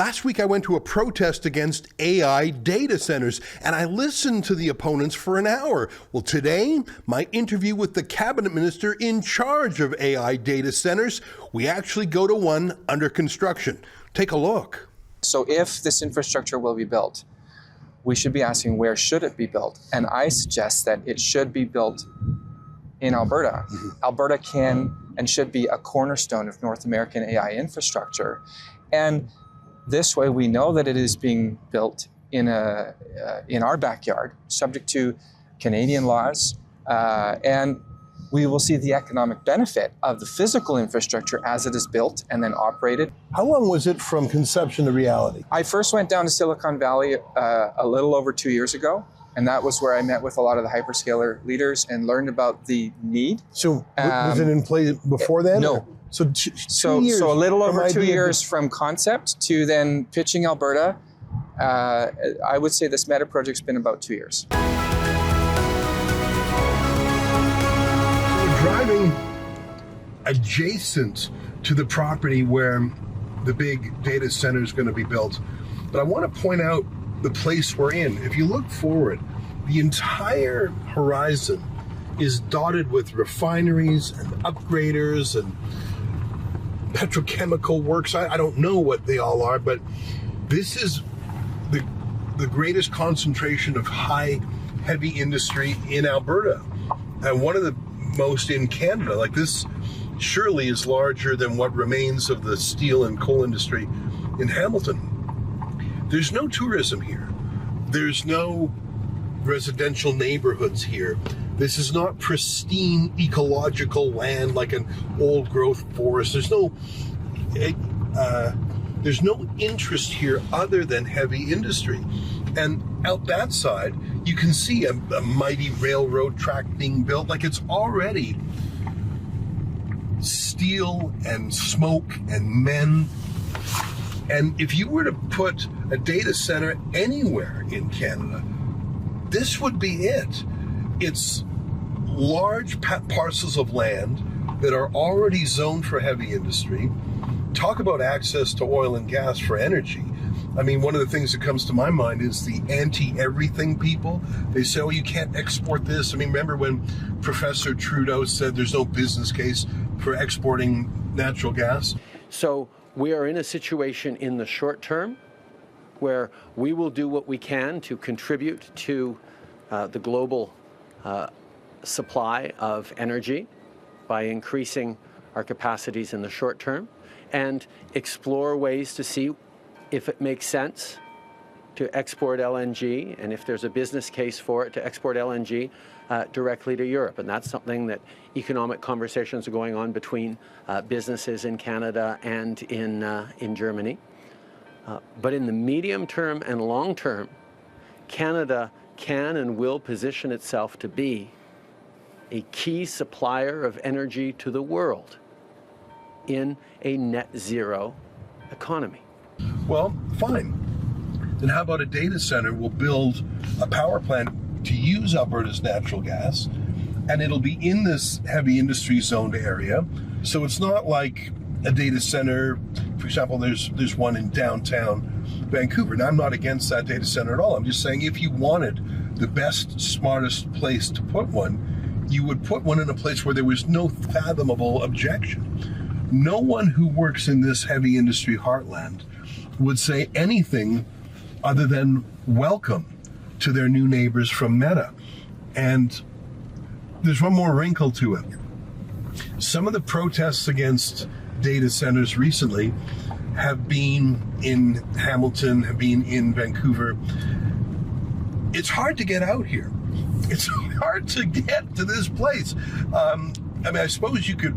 Last week, I went to a protest against AI data centers, and I listened to the opponents for an hour. Well, today, my interview with the cabinet minister in charge of AI data centers, we actually go to one under construction. Take a look. So if this infrastructure will be built, we should be asking, where should it be built? And I suggest that it should be built in Alberta. Alberta can and should be a cornerstone of North American AI infrastructure. And this way we know that it is being built in our backyard, subject to Canadian laws, and we will see the economic benefit of the physical infrastructure as it is built and then operated. How long was it from conception to reality? I first went down to Silicon Valley a little over 2 years ago, and that was where I met with a lot of the hyperscaler leaders and learned about the need. So was it in play before then? No. Or? So a little over 2 years from concept to then pitching Alberta. I would say this meta project's been about 2 years. Driving adjacent to the property where the big data center is going to be built. But I want to point out the place we're in. If you look forward, the entire horizon is dotted with refineries and upgraders and petrochemical works. I don't know what they all are, but this is the greatest concentration of heavy industry in Alberta. And one of the most in Canada. Like, this surely is larger than what remains of the steel and coal industry in Hamilton. There's no tourism here. There's no residential neighborhoods here. This is not pristine ecological land like an old growth forest. There's no interest here other than heavy industry. And out that side, you can see a mighty railroad track being built. Like, it's already steel and smoke and men. And if you were to put a data center anywhere in Canada, this would be it. It's large parcels of land that are already zoned for heavy industry. Talk about access to oil and gas for energy. I mean, one of the things that comes to my mind is the anti-everything people. They say, oh, you can't export this. I mean, remember when Professor Trudeau said there's no business case for exporting natural gas? So we are in a situation in the short term where we will do what we can to contribute to the global supply of energy by increasing our capacities in the short term and explore ways to see if it makes sense to export LNG, and if there's a business case for it, to export LNG directly to Europe. And that's something that economic conversations are going on between businesses in Canada and in Germany. But in the medium term and long term, Canada can and will position itself to be a key supplier of energy to the world in a net zero economy. Well, fine. Then how about a data center will build a power plant to use Alberta's natural gas, and it'll be in this heavy industry zoned area. So it's not like a data center, for example, there's one in downtown Vancouver. Now, I'm not against that data center at all. I'm just saying, if you wanted the best, smartest place to put one, you would put one in a place where there was no fathomable objection. No one who works in this heavy industry heartland would say anything other than welcome to their new neighbors from Meta. And there's one more wrinkle to it. Some of the protests against data centers recently have been in Hamilton, have been in Vancouver. It's hard to get out here. It's hard to get to this place. I mean, I suppose you could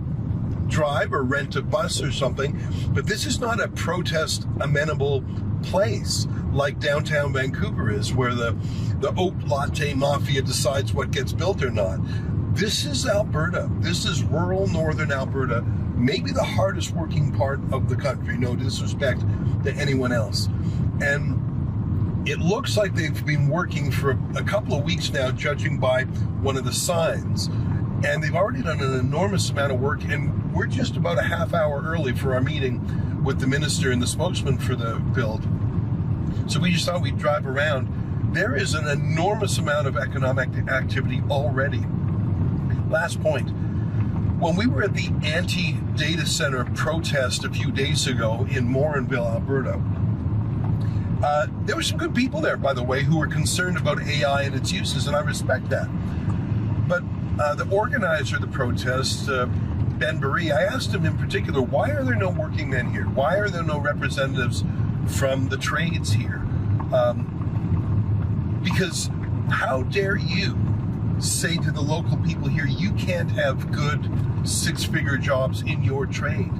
drive or rent a bus or something, but this is not a protest amenable place like downtown Vancouver is, where the oat latte mafia decides what gets built or not. This is Alberta. This is rural northern Alberta, maybe the hardest working part of the country, no disrespect to anyone else. And it looks like they've been working for a couple of weeks now, judging by one of the signs. And they've already done an enormous amount of work, and we're just about a half hour early for our meeting with the minister and the spokesman for the build. So we just thought we'd drive around. There is an enormous amount of economic activity already. Last point. When we were at the anti-data center protest a few days ago in Morinville, Alberta, there were some good people there, by the way, who were concerned about AI and its uses, and I respect that. But the organizer of the protest, Ben Barry, I asked him in particular, why are there no working men here? Why are there no representatives from the trades here? Because how dare you say to the local people here, you can't have good six-figure jobs in your trade?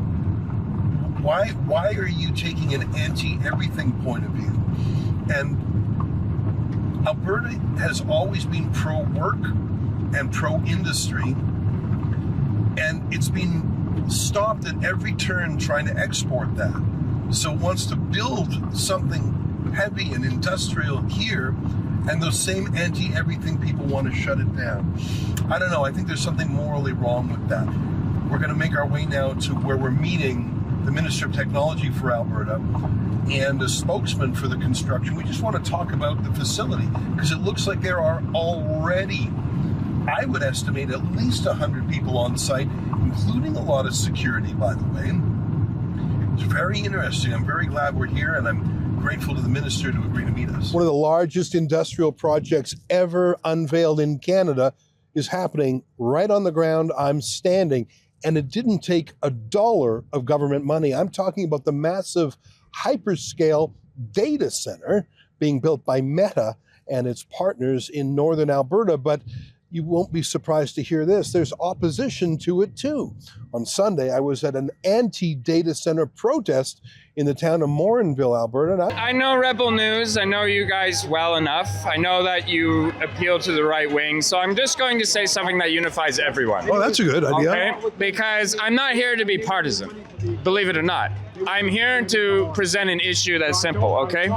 Why are you taking an anti-everything point of view? And Alberta has always been pro-work and pro-industry, and it's been stopped at every turn trying to export that. So it wants to build something heavy and industrial here, and those same anti-everything people want to shut it down. I don't know, I think there's something morally wrong with that. We're going to make our way now to where we're meeting the Minister of Technology for Alberta and a spokesman for the construction. We just want to talk about the facility because it looks like there are already, I would estimate, at least 100 people on site, including a lot of security, by the way. It's very interesting. I'm very glad we're here, and I'm grateful to the minister to agree to meet us. One of the largest industrial projects ever unveiled in Canada is happening right on the ground I'm standing, and it didn't take $1 of government money. I'm talking about the massive hyperscale data center being built by Meta and its partners in northern Alberta, but you won't be surprised to hear this. There's opposition to it too. On Sunday, I was at an anti-data center protest in the town of Morinville, Alberta. I know Rebel News. I know you guys well enough. I know that you appeal to the right wing. So I'm just going to say something that unifies everyone. Oh, that's a good idea. Okay? Because I'm not here to be partisan, believe it or not. I'm here to present an issue that's simple, okay?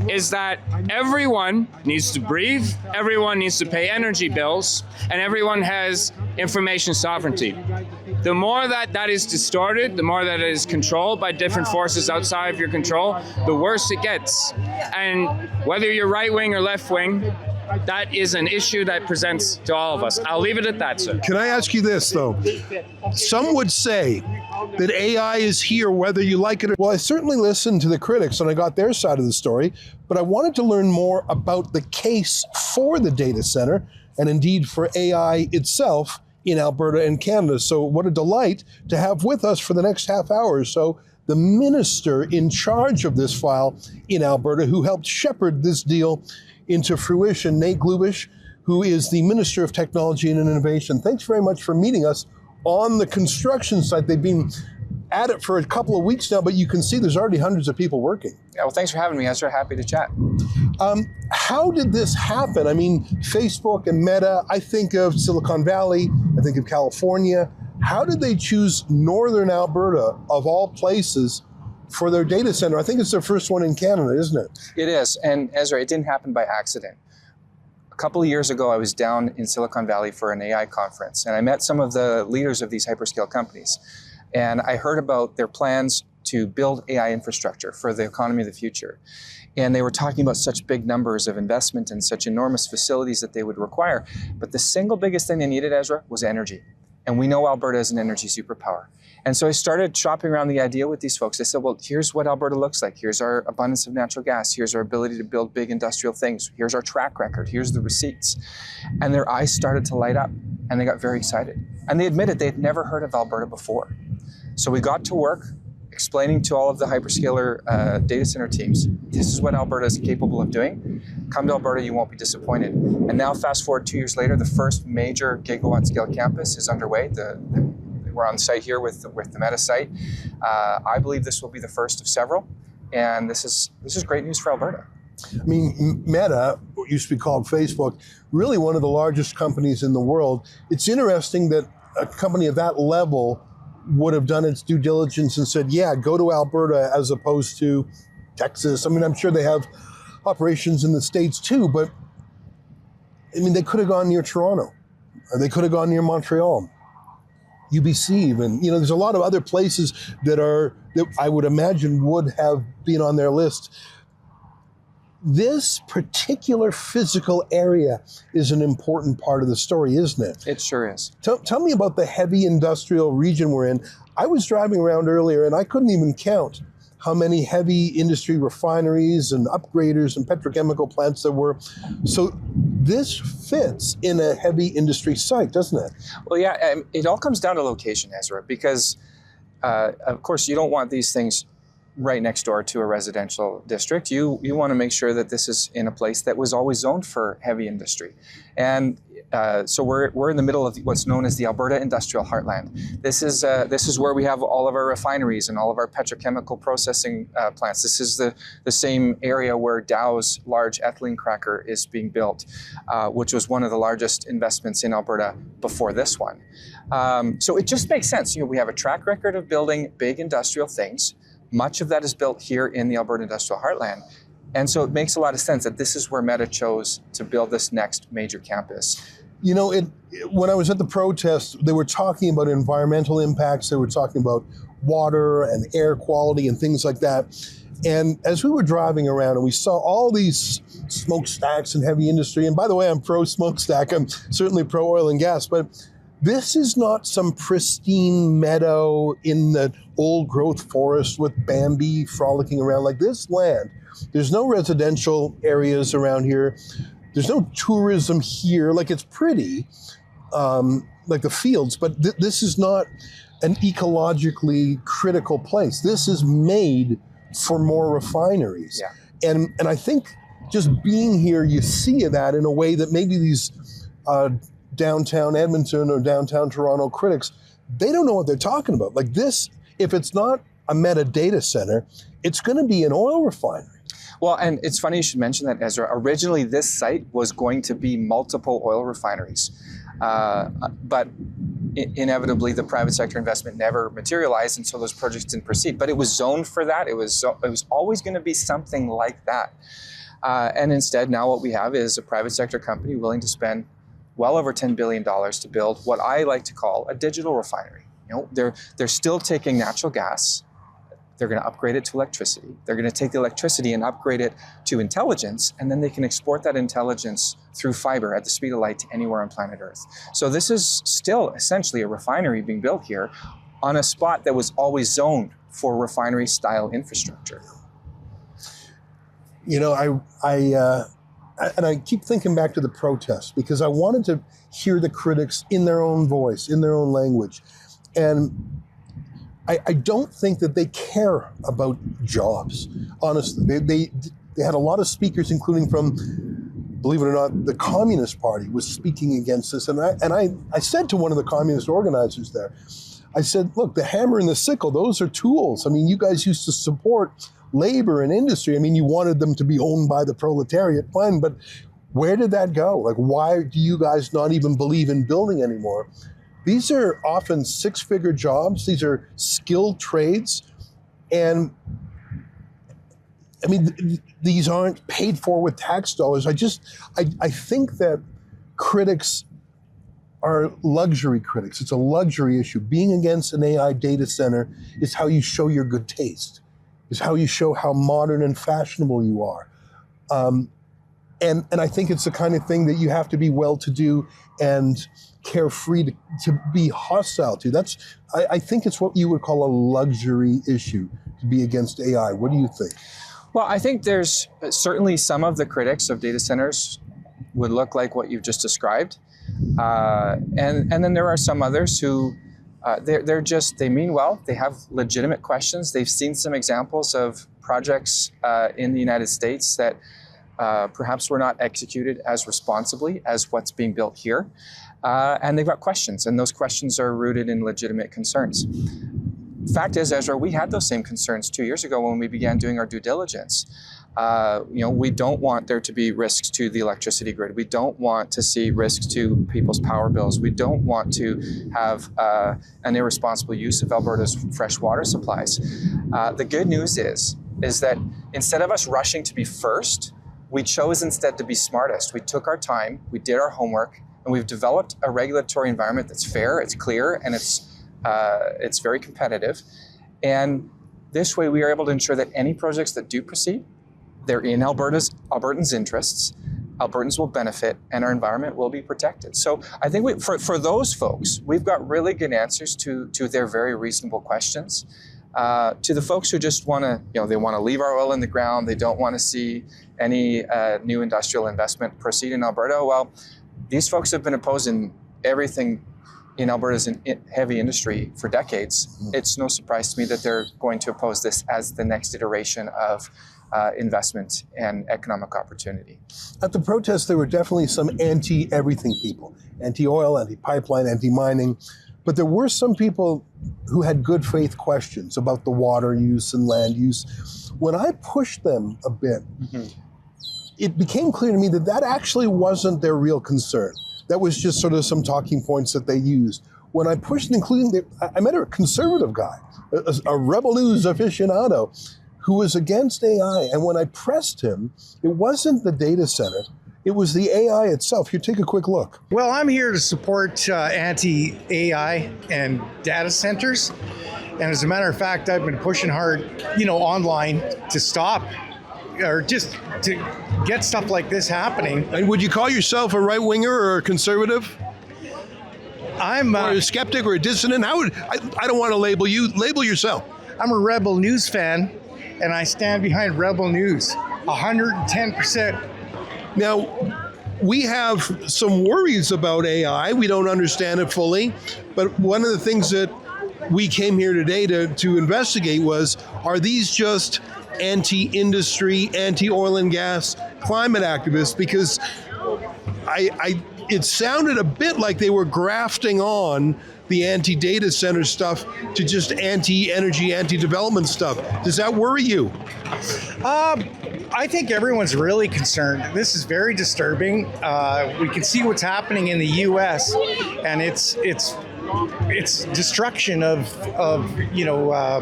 Is that everyone needs to breathe, everyone needs to pay energy bills, and everyone has information sovereignty. The more that is distorted, the more that it is controlled by different forces outside of your control, the worse it gets. And whether you're right wing or left wing, that is an issue that presents to all of us. I'll leave it at that, sir. Can I ask you this, though? Some would say that AI is here whether you like it or... Well, I certainly listened to the critics and I got their side of the story, but I wanted to learn more about the case for the data center and indeed for AI itself in Alberta and Canada. So what a delight to have with us for the next half hour or so the minister in charge of this file in Alberta who helped shepherd this deal into fruition, Nate Glubish, who is the Minister of Technology and Innovation. Thanks very much for meeting us on the construction site. They've been at it for a couple of weeks now, but you can see there's already hundreds of people working. Yeah, well, thanks for having me, Ezra. Happy to chat. How did this happen? I mean, Facebook and Meta, I think of Silicon Valley, I think of California. How did they choose northern Alberta, of all places, for their data center? I think it's their first one in Canada, isn't it? It is, and Ezra, it didn't happen by accident. A couple of years ago, I was down in Silicon Valley for an AI conference, and I met some of the leaders of these hyperscale companies. And I heard about their plans to build AI infrastructure for the economy of the future. And they were talking about such big numbers of investment and such enormous facilities that they would require. But the single biggest thing they needed, Ezra, was energy. And we know Alberta is an energy superpower. And so I started shopping around the idea with these folks. I said, well, here's what Alberta looks like. Here's our abundance of natural gas. Here's our ability to build big industrial things. Here's our track record. Here's the receipts. And their eyes started to light up and they got very excited. And they admitted they'd never heard of Alberta before. So we got to work explaining to all of the hyperscaler data center teams, this is what Alberta is capable of doing. Come to Alberta, you won't be disappointed. And now fast forward 2 years later, the first major gigawatt scale campus is underway. We're on site here with the Meta site. I believe this will be the first of several, and this is great news for Alberta. I mean, Meta, what used to be called Facebook, really one of the largest companies in the world. It's interesting that a company of that level would have done its due diligence and said, yeah, go to Alberta as opposed to Texas. I mean, I'm sure they have operations in the States too, but I mean, they could have gone near Toronto, or they could have gone near Montreal. UBC even. There's a lot of other places that I would imagine would have been on their list. This particular physical area is an important part of the story, isn't it? It sure is. Tell me about the heavy industrial region we're in. I was driving around earlier and I couldn't even count how many heavy industry refineries and upgraders and petrochemical plants there were. So this fits in a heavy industry site, doesn't it? Well, yeah, it all comes down to location, Ezra, because of course you don't want these things right next door to a residential district. You want to make sure that this is in a place that was always zoned for heavy industry. And so we're in the middle of what's known as the Alberta Industrial Heartland. This is where we have all of our refineries and all of our petrochemical processing plants. This is the same area where Dow's large ethylene cracker is being built, which was one of the largest investments in Alberta before this one. So it just makes sense. We have a track record of building big industrial things. Much of that is built here in the Alberta Industrial Heartland. And so it makes a lot of sense that this is where Meta chose to build this next major campus. When I was at the protest, they were talking about environmental impacts. They were talking about water and air quality and things like that. And as we were driving around and we saw all these smokestacks and heavy industry, and by the way, I'm pro smokestack, I'm certainly pro oil and gas, but this is not some pristine meadow in the old growth forest with Bambi frolicking around. Like this land, there's no residential areas around here. There's no tourism here. Like it's pretty, like the fields, but this is not an ecologically critical place. This is made for more refineries. Yeah. And I think just being here, you see that in a way that maybe these downtown Edmonton or downtown Toronto critics, they don't know what they're talking about. Like this, if it's not a Meta data center, it's going to be an oil refinery. Well, and it's funny you should mention that, Ezra. Originally, this site was going to be multiple oil refineries, but inevitably the private sector investment never materialized, and so those projects didn't proceed. But it was zoned for that. It was always going to be something like that. And instead, now what we have is a private sector company willing to spend well over $10 billion to build what I like to call a digital refinery. They're still taking natural gas. They're going to upgrade it to electricity. They're going to take the electricity and upgrade it to intelligence, and then they can export that intelligence through fiber at the speed of light to anywhere on planet Earth. So this is still essentially a refinery being built here on a spot that was always zoned for refinery-style infrastructure. And I keep thinking back to the protests because I wanted to hear the critics in their own voice, in their own language. And I don't think that they care about jobs, honestly. They had a lot of speakers, including from, believe it or not, the Communist Party was speaking against this. And I said to one of the communist organizers there, I said, look, the hammer and the sickle, those are tools. I mean, you guys used to support labor and industry. I mean, you wanted them to be owned by the proletariat, fine, but where did that go? Like, why do you guys not even believe in building anymore? These are often six-figure jobs. These are skilled trades. And I mean, these aren't paid for with tax dollars. I think that critics are luxury critics. It's a luxury issue. Being against an AI data center is how you show your good taste. Is how you show how modern and fashionable you are. And I think it's the kind of thing that you have to be well-to-do and carefree to be hostile to. I think it's what you would call a luxury issue to be against AI. What do you think? Well, I think there's certainly some of the critics of data centers would look like what you've just described. And then there are some others who they mean well. They have legitimate questions. They've seen some examples of projects in the United States that perhaps were not executed as responsibly as what's being built here. And they've got questions, and those questions are rooted in legitimate concerns. Fact is, Ezra, we had those same concerns 2 years ago when we began doing our due diligence. We don't want there to be risks to the electricity grid. We don't want to see risks to people's power bills. We don't want to have an irresponsible use of Alberta's fresh water supplies. The good news is that instead of us rushing to be first, we chose instead to be smartest. We took our time, we did our homework, and we've developed a regulatory environment that's fair, it's clear, and it's It's very competitive. And this way we are able to ensure that any projects that do proceed, they're in Albertans' interests, Albertans will benefit, and our environment will be protected. So I think for those folks, we've got really good answers to their very reasonable questions. To the folks who just want to, they want to leave our oil in the ground, they don't want to see any new industrial investment proceed in Alberta. Well, these folks have been opposing everything in Alberta's heavy industry for decades. It's no surprise to me that they're going to oppose this as the next iteration of investment and economic opportunity. At the protest, there were definitely some anti-everything people, anti-oil, anti-pipeline, anti-mining, but there were some people who had good faith questions about the water use and land use. When I pushed them a bit, it became clear to me that that actually wasn't their real concern. That was just sort of some talking points that they used. When I pushed, I met a conservative guy, a Rebel News aficionado, who was against AI. And when I pressed him, it wasn't the data center, it was the AI itself. Here, take a quick look. Well, I'm here to support anti-AI and data centers. And as a matter of fact, I've been pushing hard, online to stop or just to get stuff like this happening. And would you call yourself a right-winger or a conservative? I'm or a skeptic or a dissident? I don't want to label you. Label yourself. I'm a Rebel News fan, and I stand behind Rebel News 110%. Now, we have some worries about AI. We don't understand it fully. But one of the things that we came here today to investigate was, are these just anti-industry, anti-oil and gas climate activists? Because it sounded a bit like they were grafting on the anti-data center stuff to just anti-energy, anti-development stuff. Does that worry you? I think everyone's really concerned. This is very disturbing. We can see what's happening in the U.S. and it's destruction of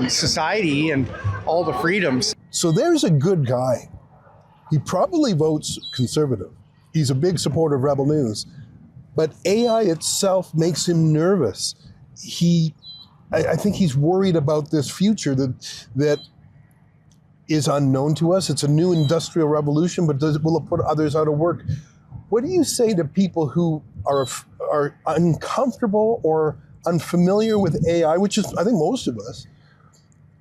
society and all the freedoms. So there's a good guy. He probably votes conservative. He's a big supporter of Rebel News. But AI itself makes him nervous. I think he's worried about this future that is unknown to us. It's a new industrial revolution, but will it put others out of work? What do you say to people who are uncomfortable or unfamiliar with AI, which is, I think, most of us,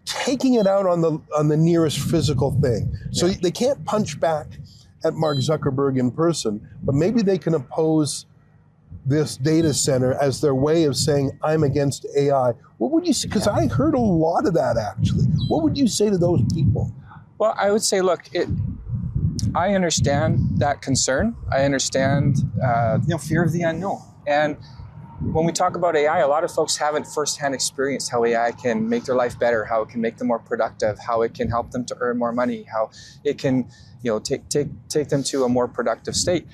taking it out on the nearest physical thing? So they can't punch back at Mark Zuckerberg in person, but maybe they can oppose this data center as their way of saying, I'm against AI. What would you say? Because I heard a lot of that, actually. What would you say to those people? Well, I would say, look, I understand that concern. I understand fear of the unknown. And when we talk about AI, a lot of folks haven't firsthand experienced how AI can make their life better, how it can make them more productive, how it can help them to earn more money, how it can take them to a more productive state.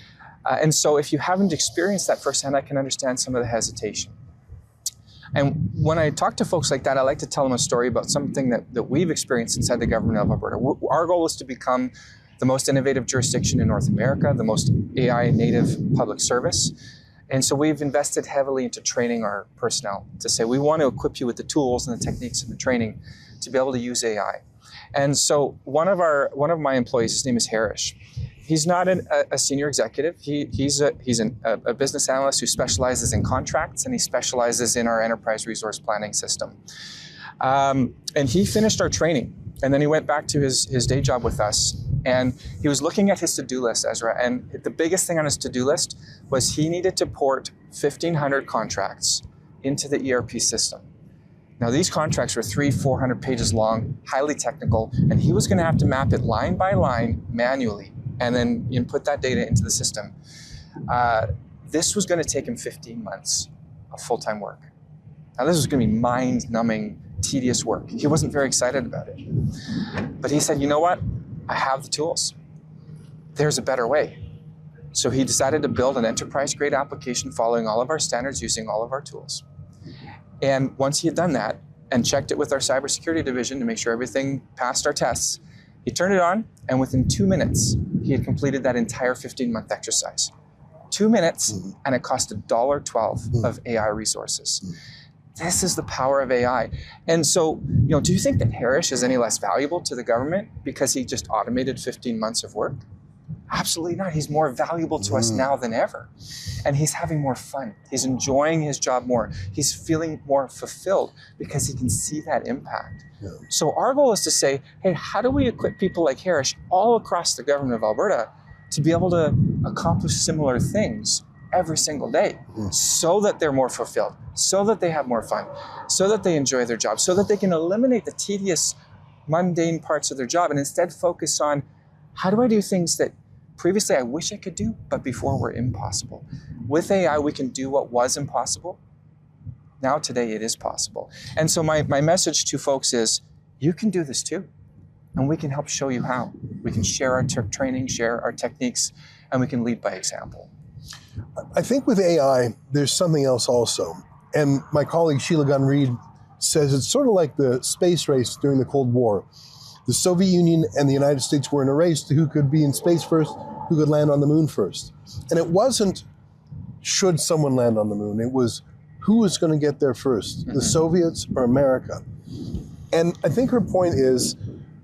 And so if you haven't experienced that firsthand, I can understand some of the hesitation. And when I talk to folks like that, I like to tell them a story about something that we've experienced inside the government of Alberta. Our goal is to become the most innovative jurisdiction in North America, the most AI native public service. And so we've invested heavily into training our personnel to say, we want to equip you with the tools and the techniques and the training to be able to use AI. And so one of my employees, his name is Harish. He's not a senior executive. He's a business analyst who specializes in contracts, and he specializes in our enterprise resource planning system. And he finished our training, and then he went back to his day job with us. And he was looking at his to-do list, Ezra, and the biggest thing on his to-do list was he needed to port 1,500 contracts into the ERP system. Now, these contracts were 300-400 pages long, highly technical, and he was going to have to map it line by line manually and then input that data into the system. This was going to take him 15 months of full-time work. Now, this was going to be mind-numbing, tedious work. He wasn't very excited about it. But he said, you know what? I have the tools. There's a better way. So he decided to build an enterprise-grade application following all of our standards, using all of our tools. And once he had done that and checked it with our cybersecurity division to make sure everything passed our tests, he turned it on, and within 2 minutes, he had completed that entire 15-month exercise. 2 minutes, and it cost $1.12 of AI resources. This is the power of AI. And so, do you think that Harris is any less valuable to the government because he just automated 15 months of work? Absolutely not. He's more valuable to us now than ever. And he's having more fun. He's enjoying his job more. He's feeling more fulfilled because he can see that impact. Yeah. So our goal is to say, hey, how do we equip people like Harris all across the government of Alberta to be able to accomplish similar things every single day so that they're more fulfilled, so that they have more fun, so that they enjoy their job, so that they can eliminate the tedious, mundane parts of their job and instead focus on how do I do things that previously I wish I could do, but before were impossible. With AI, we can do what was impossible. Now today it is possible. And so my message to folks is, you can do this too. And we can help show you how. We can share our training, share our techniques, and we can lead by example. I think with AI, there's something else also. And my colleague Sheila Gunn-Reid says it's sort of like the space race during the Cold War. The Soviet Union and the United States were in a race to who could be in space first, who could land on the moon first. And it wasn't, should someone land on the moon? It was, who was going to get there first, the Soviets or America? And I think her point is,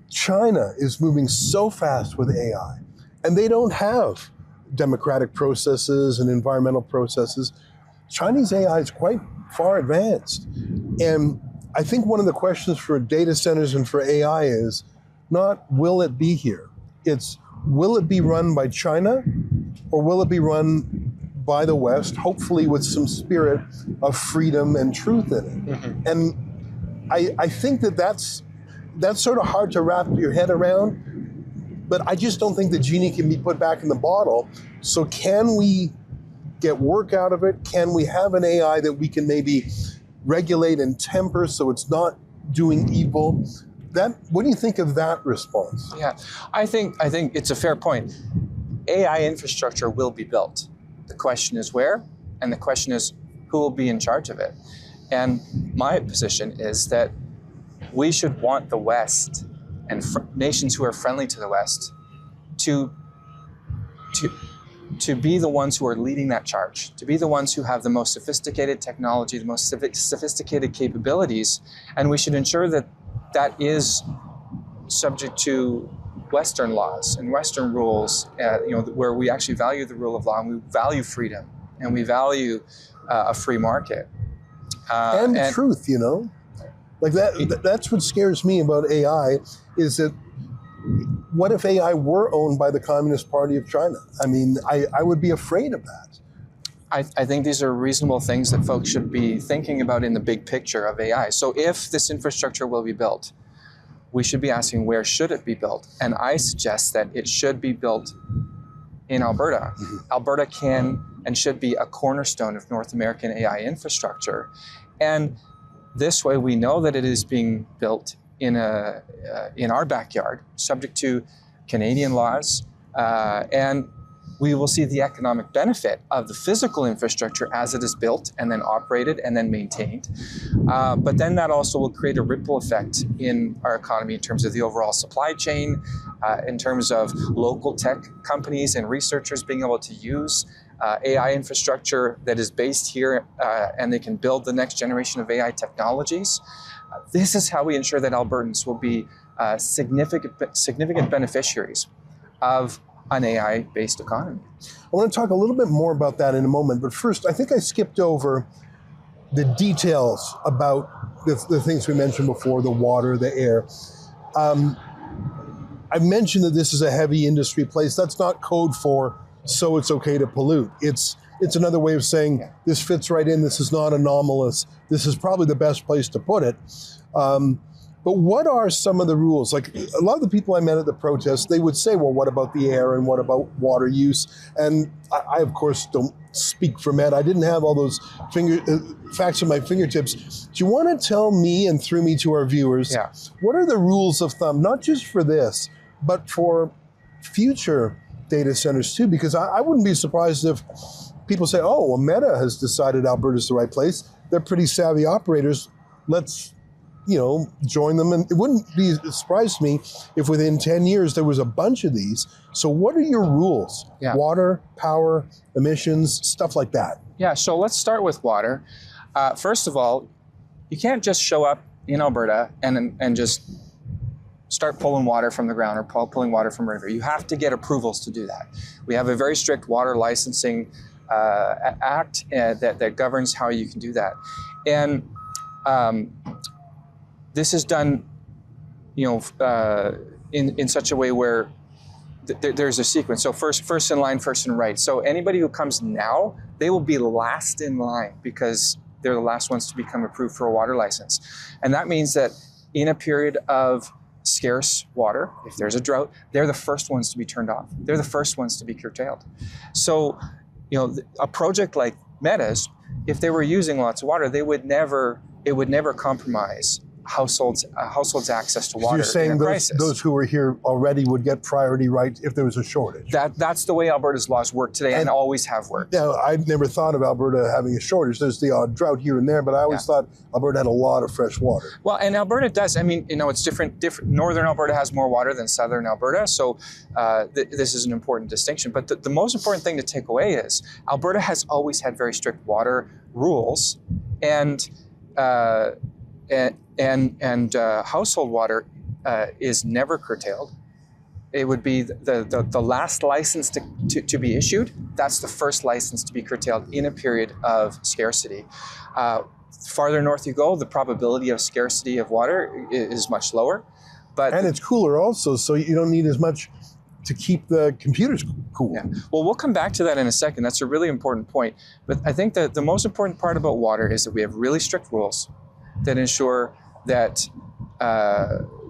China is moving so fast with AI, and they don't have democratic processes and environmental processes. Chinese AI is quite far advanced. And I think one of the questions for data centers and for AI is not, will it be here? It's, will it be run by China, or will it be run by the West, hopefully with some spirit of freedom and truth in it? And I think that's sort of hard to wrap your head around, but I just don't think the genie can be put back in the bottle. So can we get work out of it? Can we have an AI that we can maybe regulate and temper so it's not doing evil? What do you think of that response? Yeah, I think it's a fair point. AI infrastructure will be built. The question is where, and the question is who will be in charge of it. And my position is that we should want the West and nations who are friendly to the West to be the ones who are leading that charge, to be the ones who have the most sophisticated technology, the most sophisticated capabilities, and we should ensure that that is subject to Western laws and Western rules, where we actually value the rule of law and we value freedom and we value a free market. And truth, Like that's what scares me about AI, is that what if AI were owned by the Communist Party of China? I mean, I would be afraid of that. I think these are reasonable things that folks should be thinking about in the big picture of AI. So if this infrastructure will be built, we should be asking, where should it be built? And I suggest that it should be built in Alberta. Alberta can and should be a cornerstone of North American AI infrastructure. And this way we know that it is being built in our backyard, subject to Canadian laws, and we will see the economic benefit of the physical infrastructure as it is built and then operated and then maintained. But then that also will create a ripple effect in our economy in terms of the overall supply chain, in terms of local tech companies and researchers being able to use AI infrastructure that is based here, and they can build the next generation of AI technologies. This is how we ensure that Albertans will be significant beneficiaries of an AI-based economy. I want to talk a little bit more about that in a moment, but first, I think I skipped over the details about the things we mentioned before, the water, the air. I mentioned that this is a heavy industry place. That's not code for so it's okay to pollute. It's another way of saying this fits right in, this is not anomalous, this is probably the best place to put it. But what are some of the rules? Like a lot of the people I met at the protest, they would say, well, what about the air and what about water use? And I of course, don't speak for Met. I didn't have all those facts at my fingertips. Do you want to tell me, and through me to our viewers, what are the rules of thumb, not just for this, but for future data centers too? Because I wouldn't be surprised if people say, oh, well, Meta has decided Alberta's the right place. They're pretty savvy operators. Let's join them. And it wouldn't be a surprise to me if within 10 years there was a bunch of these. So what are your rules? Water, power, emissions, stuff like that. Yeah, so let's start with water. First of all, you can't just show up in Alberta and just start pulling water from the ground or pulling water from a river. You have to get approvals to do that. We have a very strict water licensing act that governs how you can do that. And this is done, in such a way where there's a sequence. So first in line, first in right. So anybody who comes now, they will be last in line because they're the last ones to become approved for a water license. And that means that in a period of scarce water, if there's a drought, they're the first ones to be turned off. They're the first ones to be curtailed. So, a project like Meta's, if they were using lots of water, it would never compromise households' access to water. You're saying in a crisis. those who were here already would get priority right if there was a shortage. That's the way Alberta's laws work today and always have worked. Now, I'd never thought of Alberta having a shortage. There's the odd drought here and there, but I always thought Alberta had a lot of fresh water. Well, and Alberta does. I mean, it's different. Northern Alberta has more water than Southern Alberta, so this is an important distinction. But the most important thing to take away is Alberta has always had very strict water rules, and household water is never curtailed. It would be the last license to be issued. That's the first license to be curtailed in a period of scarcity. Farther north you go, the probability of scarcity of water is much lower. And it's cooler also, so you don't need as much to keep the computers cool. Yeah. Well, we'll come back to that in a second. That's a really important point. But I think that the most important part about water is that we have really strict rules that ensure that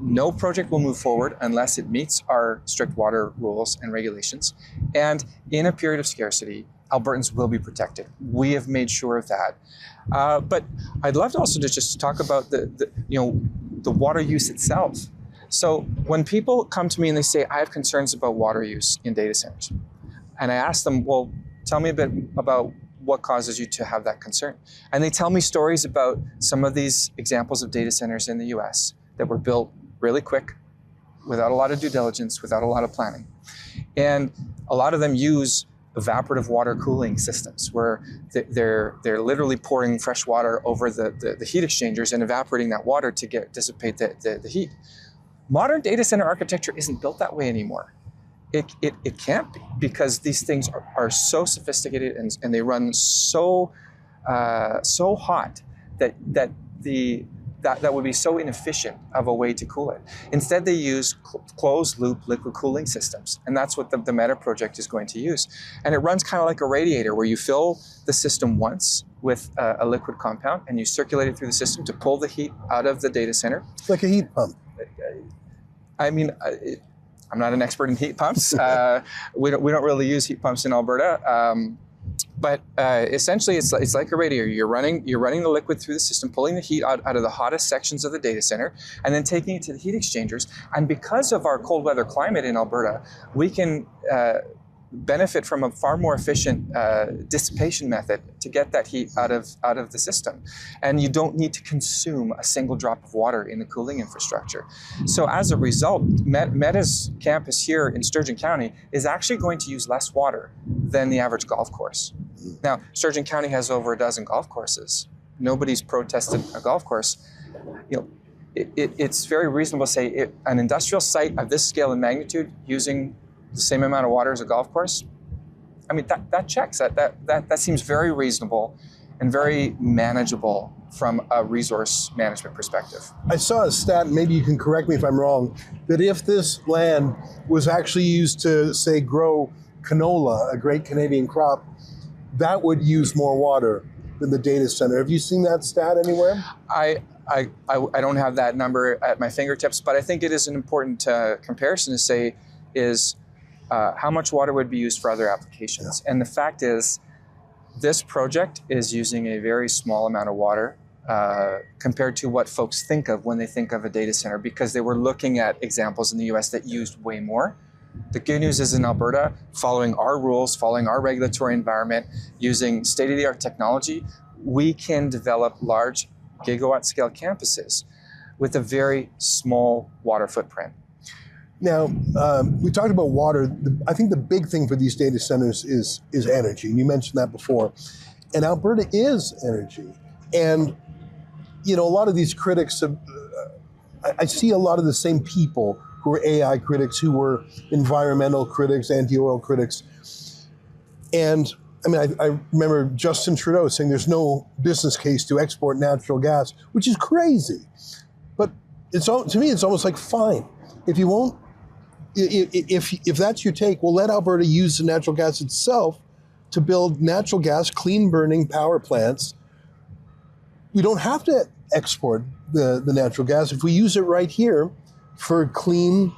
no project will move forward unless it meets our strict water rules and regulations. And in a period of scarcity, Albertans will be protected. We have made sure of that. But I'd love to also just talk about the water use itself. So when people come to me and they say, I have concerns about water use in data centers, and I ask them, well, tell me a bit about what causes you to have that concern. And they tell me stories about some of these examples of data centers in the US that were built really quick, without a lot of due diligence, without a lot of planning. And a lot of them use evaporative water cooling systems where they're literally pouring fresh water over the heat exchangers and evaporating that water to dissipate the heat. Modern data center architecture isn't built that way anymore. It can't be, because these things are so sophisticated and they run so hot that would be so inefficient of a way to cool it. Instead, they use closed loop liquid cooling systems, and that's what the Meta project is going to use. And it runs kind of like a radiator, where you fill the system once with a liquid compound and you circulate it through the system to pull the heat out of the data center. It's like a heat pump. I mean, I'm not an expert in heat pumps. We don't really use heat pumps in Alberta. But essentially, it's like a radiator. You're running the liquid through the system, pulling the heat out of the hottest sections of the data center, and then taking it to the heat exchangers. And because of our cold weather climate in Alberta, we can benefit from a far more efficient dissipation method to get that heat out of the system. And you don't need to consume a single drop of water in the cooling infrastructure. So as a result, Meta's campus here in Sturgeon County is actually going to use less water than the average golf course. Now, Sturgeon County has over a dozen golf courses. Nobody's protested a golf course. It's very reasonable to say an industrial site of this scale and magnitude using the same amount of water as a golf course, I mean, that checks. That seems very reasonable and very manageable from a resource management perspective. I saw a stat, maybe you can correct me if I'm wrong, that if this land was actually used to, say, grow canola, a great Canadian crop, that would use more water than the data center. Have you seen that stat anywhere? I don't have that number at my fingertips, but I think it is an important comparison to say is how much water would be used for other applications. Yeah. And the fact is, this project is using a very small amount of water compared to what folks think of when they think of a data center, because they were looking at examples in the US that used way more. The good news is in Alberta, following our rules, following our regulatory environment, using state-of-the-art technology, we can develop large gigawatt-scale campuses with a very small water footprint. Now, we talked about water. I think the big thing for these data centers is energy. You mentioned that before. And Alberta is energy. And a lot of these critics, I see a lot of the same people who were AI critics, who were environmental critics, anti-oil critics. And I mean, I remember Justin Trudeau saying there's no business case to export natural gas, which is crazy. But to me, it's almost like, fine. If you won't, if that's your take, we'll let Alberta use the natural gas itself to build natural gas, clean burning power plants. We don't have to export the natural gas if we use it right here for clean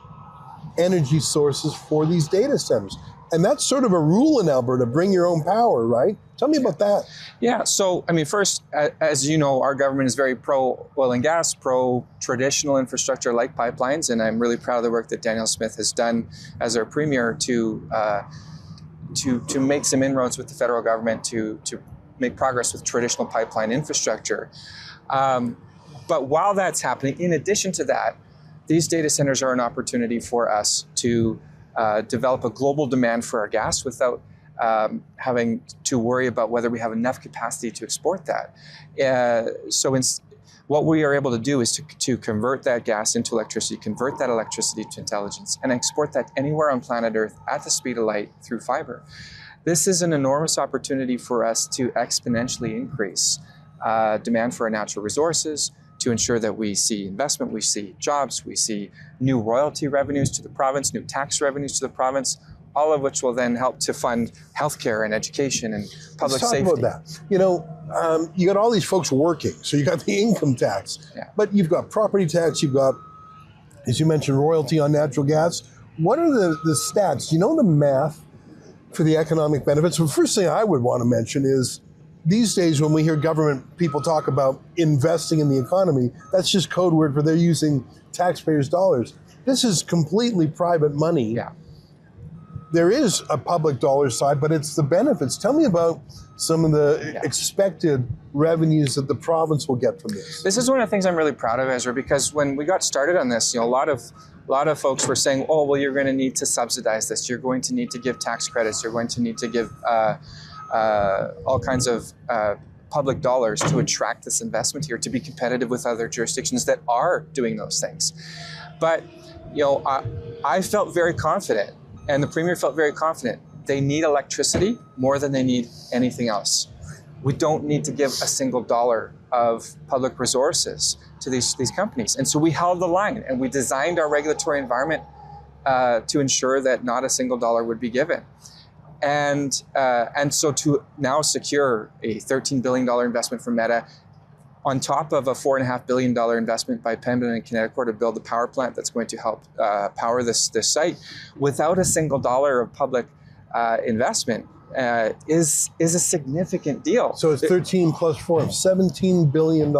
energy sources for these data centers. And that's sort of a rule in Alberta, bring your own power, right? Tell me about that. Yeah, so, I mean, first, as you know, our government is very pro-oil and gas, pro-traditional infrastructure like pipelines, and I'm really proud of the work that Danielle Smith has done as our premier to make some inroads with the federal government to make progress with traditional pipeline infrastructure. But while that's happening, in addition to that, these data centers are an opportunity for us to develop a global demand for our gas without having to worry about whether we have enough capacity to export that. What we are able to do is to convert that gas into electricity, convert that electricity to intelligence, and export that anywhere on planet Earth at the speed of light through fiber. This is an enormous opportunity for us to exponentially increase demand for our natural resources, to ensure that we see investment, we see jobs, we see new royalty revenues to the province, new tax revenues to the province, all of which will then help to fund healthcare and education and public safety. Let's talk about that. You got all these folks working, so you got the income tax, but you've got property tax, you've got, as you mentioned, royalty on natural gas. What are the stats? Do you know the math for the economic benefits? Well, the first thing I would want to mention is, these days, when we hear government people talk about investing in the economy, that's just code word for they're using taxpayers' dollars. This is completely private money. Yeah. There is a public dollar side, but it's the benefits. Tell me about some of the expected revenues that the province will get from this. This is one of the things I'm really proud of, Ezra, because when we got started on this, a lot of folks were saying, oh, well, you're going to need to subsidize this. You're going to need to give tax credits. You're going to need to give all kinds of public dollars to attract this investment here, to be competitive with other jurisdictions that are doing those things. But I felt very confident, and the Premier felt very confident. They need electricity more than they need anything else. We don't need to give a single dollar of public resources to these companies. And so we held the line, and we designed our regulatory environment to ensure that not a single dollar would be given. And so to now secure a $13 billion investment from Meta, on top of a $4.5 billion investment by Pembina and Connecticut to build the power plant that's going to help power this site, without a single dollar of public investment, is a significant deal. So it's 13 plus 4, $17 billion.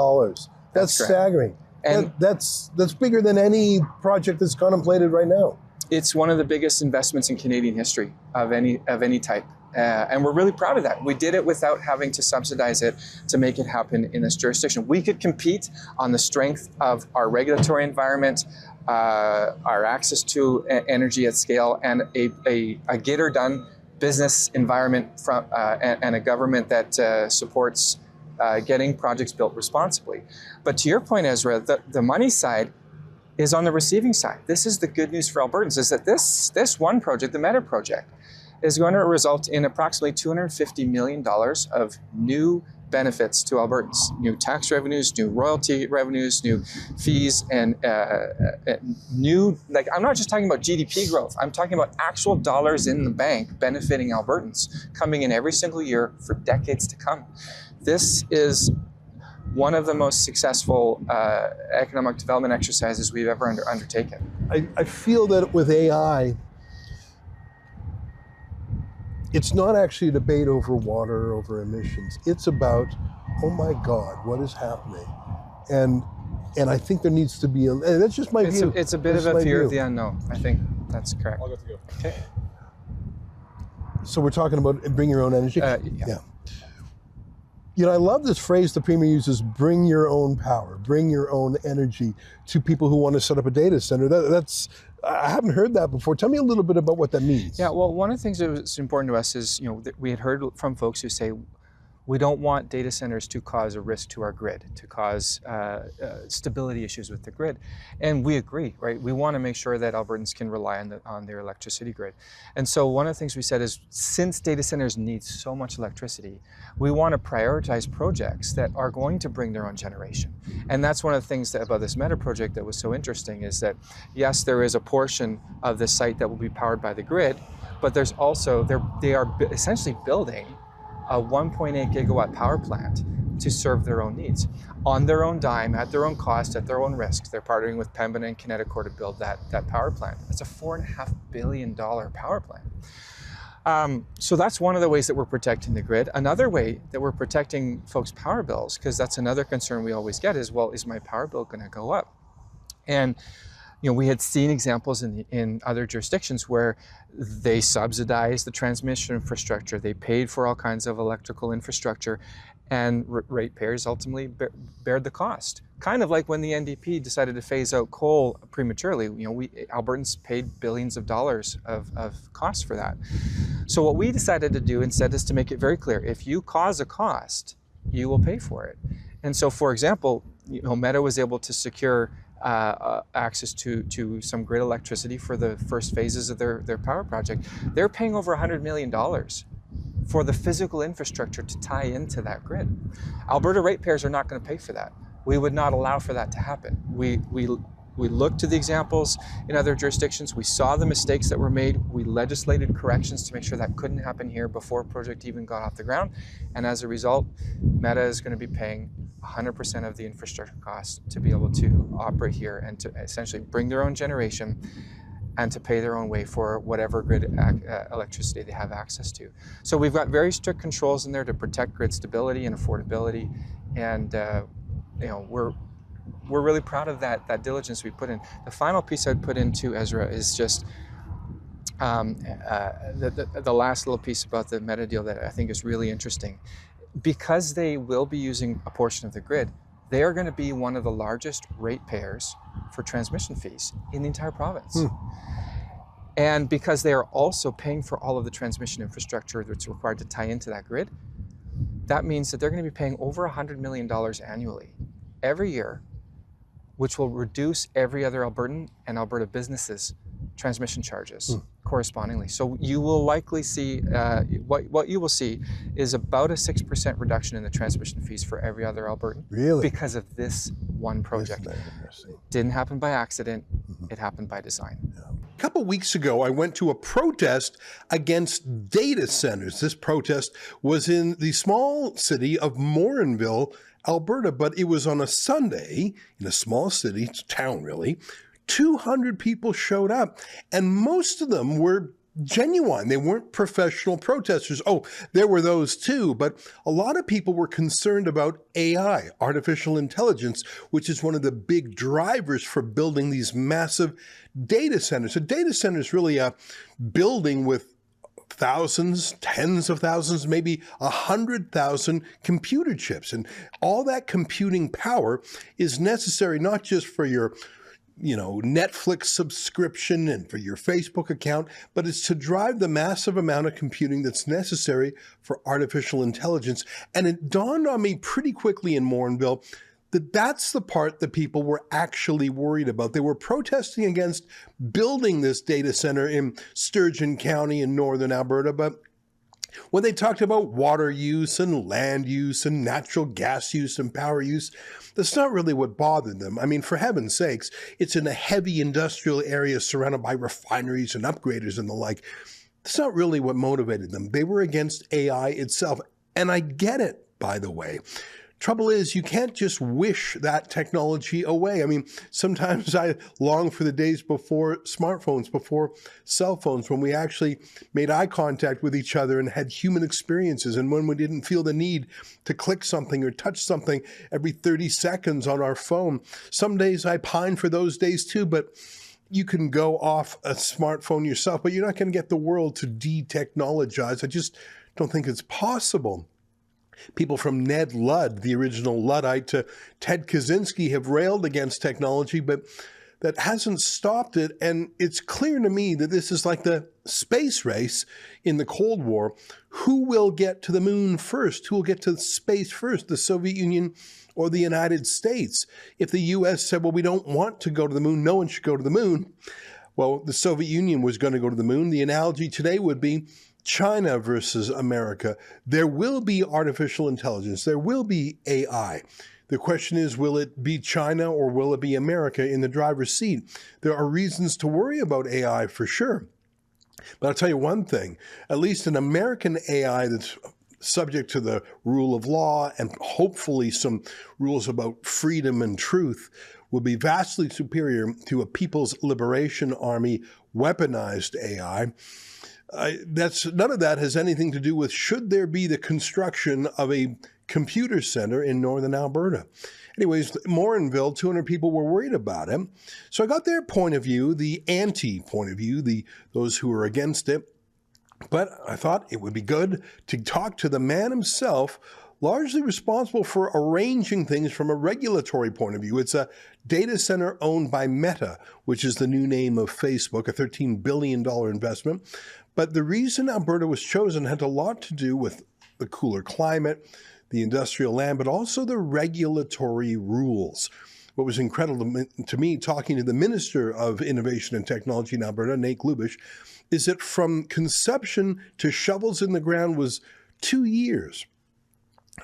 That's staggering. And that's bigger than any project that's contemplated right now. It's one of the biggest investments in Canadian history of any type. And we're really proud of that. We did it without having to subsidize it to make it happen in this jurisdiction. We could compete on the strength of our regulatory environment, our access to energy at scale, and a get-or-done business environment from and a government that supports getting projects built responsibly. But to your point, Ezra, the money side is on the receiving side. This is the good news for Albertans, is that this one project, the Meta project, is going to result in approximately $250 million of new benefits to Albertans, new tax revenues, new royalty revenues, new fees, and new, I'm not just talking about GDP growth, I'm talking about actual dollars in the bank benefiting Albertans, coming in every single year for decades to come. This is one of the most successful economic development exercises we've ever undertaken. I feel that with AI, it's not actually a debate over water, over emissions. It's about, oh my God, what is happening? And I think there needs to be that's just my view. It's a bit of a fear of the unknown. I think that's correct. I'll get to go. Okay. So we're talking about bring your own energy? Yeah. I love this phrase the Premier uses, bring your own power, bring your own energy to people who want to set up a data center. I haven't heard that before. Tell me a little bit about what that means. Yeah, well, one of the things that was important to us is, we had heard from folks who say, We don't want data centers to cause a risk to our grid, to cause stability issues with the grid. And we agree, right? We want to make sure that Albertans can rely on their electricity grid. And so one of the things we said is, since data centers need so much electricity, we want to prioritize projects that are going to bring their own generation. And that's one of the things about this Meta project that was so interesting, is that, yes, there is a portion of the site that will be powered by the grid, but there's also, they are essentially building a 1.8 gigawatt power plant to serve their own needs on their own dime, at their own cost, at their own risk. They're partnering with Pembina and Kineticor to build that power plant. It's a $4.5 billion power plant. So that's one of the ways that we're protecting the grid. Another way that we're protecting folks' power bills, because that's another concern we always get, is, well, is my power bill going to go up? And we had seen examples in other jurisdictions where they subsidized the transmission infrastructure, they paid for all kinds of electrical infrastructure, and ratepayers ultimately bared the cost. Kind of like when the NDP decided to phase out coal prematurely. Albertans paid billions of dollars of costs for that. So what we decided to do instead is to make it very clear: if you cause a cost, you will pay for it. And so, for example, Meta was able to secure access to some grid electricity for the first phases of their power project. They're paying over $100 million for the physical infrastructure to tie into that grid. Alberta ratepayers are not going to pay for that. We would not allow for that to happen. We looked to the examples in other jurisdictions. We saw the mistakes that were made. We legislated corrections to make sure that couldn't happen here before a project even got off the ground. And as a result, Meta is going to be paying 100% of the infrastructure costs to be able to operate here and to essentially bring their own generation and to pay their own way for whatever grid electricity they have access to. So we've got very strict controls in there to protect grid stability and affordability. And we're really proud of that diligence we put in. The final piece I'd put into Ezra is just the last little piece about the Meta deal that I think is really interesting. Because they will be using a portion of the grid, they are going to be one of the largest ratepayers for transmission fees in the entire province. And because they are also paying for all of the transmission infrastructure that's required to tie into that grid, that means that they're going to be paying over $100 million annually every year, which will reduce every other Albertan and Alberta businesses' transmission charges correspondingly. So you will likely see, what you will see is about a 6% reduction in the transmission fees for every other Albertan. Really? Because of this one project. Didn't happen by accident, it happened by design. A couple weeks ago, I went to a protest against data centers. This protest was in the small city of Morinville, Alberta, but it was on a Sunday in a small city, it's a town really. 200 people showed up, and most of them were genuine. They weren't professional protesters. Oh, there were those too, but a lot of people were concerned about AI, artificial intelligence, which is one of the big drivers for building these massive data centers. A data center is really a building with thousands, tens of thousands, maybe 100,000 computer chips. And all that computing power is necessary not just for your Netflix subscription and for your Facebook account, but it's to drive the massive amount of computing that's necessary for artificial intelligence. And it dawned on me pretty quickly in Morinville that that's the part that people were actually worried about. They were protesting against building this data center in Sturgeon County in northern Alberta, but when they talked about water use and land use and natural gas use and power use, that's not really what bothered them. I mean, for heaven's sakes, it's in a heavy industrial area surrounded by refineries and upgraders and the like. That's not really what motivated them. They were against AI itself. And I get it, by the way. Trouble is, you can't just wish that technology away. I mean, sometimes I long for the days before smartphones, before cell phones, when we actually made eye contact with each other and had human experiences, and when we didn't feel the need to click something or touch something every 30 seconds on our phone. Some days I pine for those days too, but you can go off a smartphone yourself, but you're not going to get the world to de-technologize. I just don't think it's possible. People from Ned Ludd, the original Luddite, to Ted Kaczynski have railed against technology, but that hasn't stopped it. And it's clear to me that this is like the space race in the Cold War. Who will get to the moon first? Who will get to space first, the Soviet Union or the United States? If the US said, well, we don't want to go to the moon, no one should go to the moon. Well, the Soviet Union was going to go to the moon. The analogy today would be China versus America. There will be artificial intelligence. There will be AI. The question is, will it be China or will it be America in the driver's seat? There are reasons to worry about AI for sure. But I'll tell you one thing, at least an American AI that's subject to the rule of law and hopefully some rules about freedom and truth will be vastly superior to a People's Liberation Army weaponized AI. None of that has anything to do with should there be the construction of a computer center in northern Alberta. Anyways, Morinville, 200 people were worried about it. So I got their point of view, the anti-point of view, those who are against it. But I thought it would be good to talk to the man himself, largely responsible for arranging things from a regulatory point of view. It's a data center owned by Meta, which is the new name of Facebook, a $13 billion investment. But the reason Alberta was chosen had a lot to do with the cooler climate, the industrial land, but also the regulatory rules. What was incredible to me, talking to the Minister of Innovation and Technology in Alberta, Nate Glubish, is that from conception to shovels in the ground was 2 years.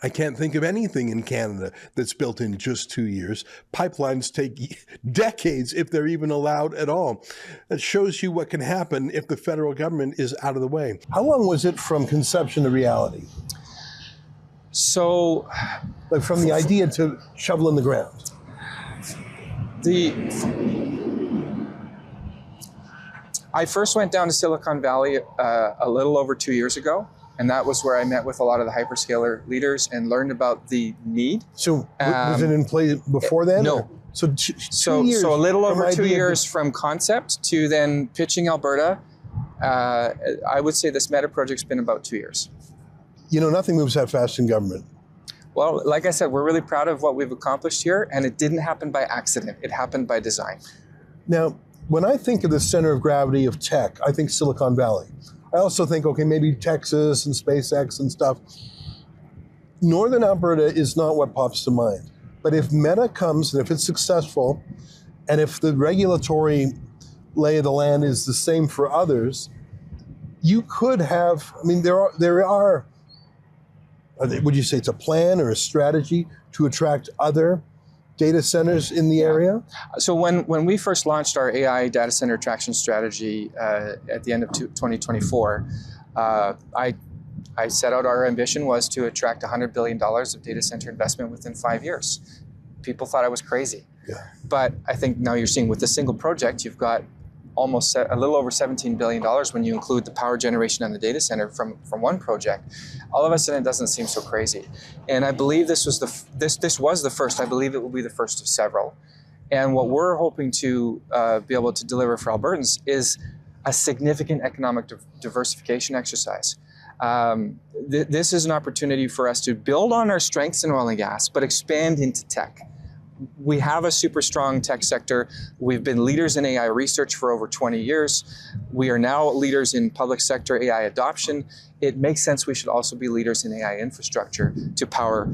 I can't think of anything in Canada that's built in just 2 years. Pipelines take decades if they're even allowed at all. That shows you what can happen if the federal government is out of the way. How long was it from conception to reality? So, like from the idea to shovel in the ground? I first went down to Silicon Valley a little over 2 years ago, and that was where I met with a lot of the hyperscaler leaders and learned about the need. So was it in play before then? No. So two years. So a little over 2 years from concept to then pitching Alberta. I would say this Meta project's been about 2 years. You know, nothing moves that fast in government. Well, like I said, we're really proud of what we've accomplished here, and it didn't happen by accident. It happened by design. Now, when I think of the center of gravity of tech, I think Silicon Valley. I also think, okay, maybe Texas and SpaceX and stuff. Northern Alberta is not what pops to mind. But if Meta comes, and if it's successful, and if the regulatory lay of the land is the same for others, you could have, I mean, there are would you say it's a plan or a strategy to attract other data centers in the area? So when we first launched our AI data center attraction strategy at the end of 2024, I set out our ambition was to attract $100 billion of data center investment within 5 years. People thought I was crazy. Yeah. But I think now you're seeing with a single project, you've got almost a little over $17 billion when you include the power generation and the data center from one project. All of a sudden, it doesn't seem so crazy. And I believe this was the first. I believe it will be the first of several. And what we're hoping to be able to deliver for Albertans is a significant economic diversification exercise. This is an opportunity for us to build on our strengths in oil and gas, but expand into tech. We have a super strong tech sector. We've been leaders in AI research for over 20 years. We are now leaders in public sector AI adoption. It makes sense we should also be leaders in AI infrastructure to power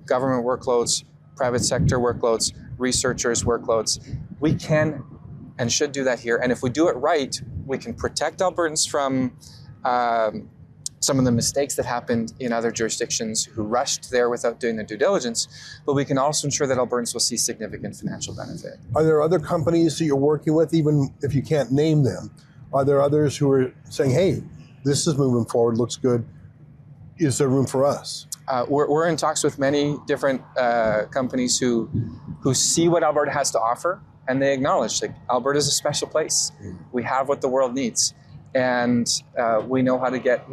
government workloads, private sector workloads, researchers' workloads. We can and should do that here. And if we do it right, we can protect Albertans from some of the mistakes that happened in other jurisdictions who rushed there without doing their due diligence, but we can also ensure that Albertans will see significant financial benefit. Are there other companies that you're working with, even if you can't name them? Are there others who are saying, hey, this is moving forward, looks good. Is there room for us? We're in talks with many different companies who see what Alberta has to offer, and they acknowledge like Alberta is a special place. We have what the world needs. And we know how to get,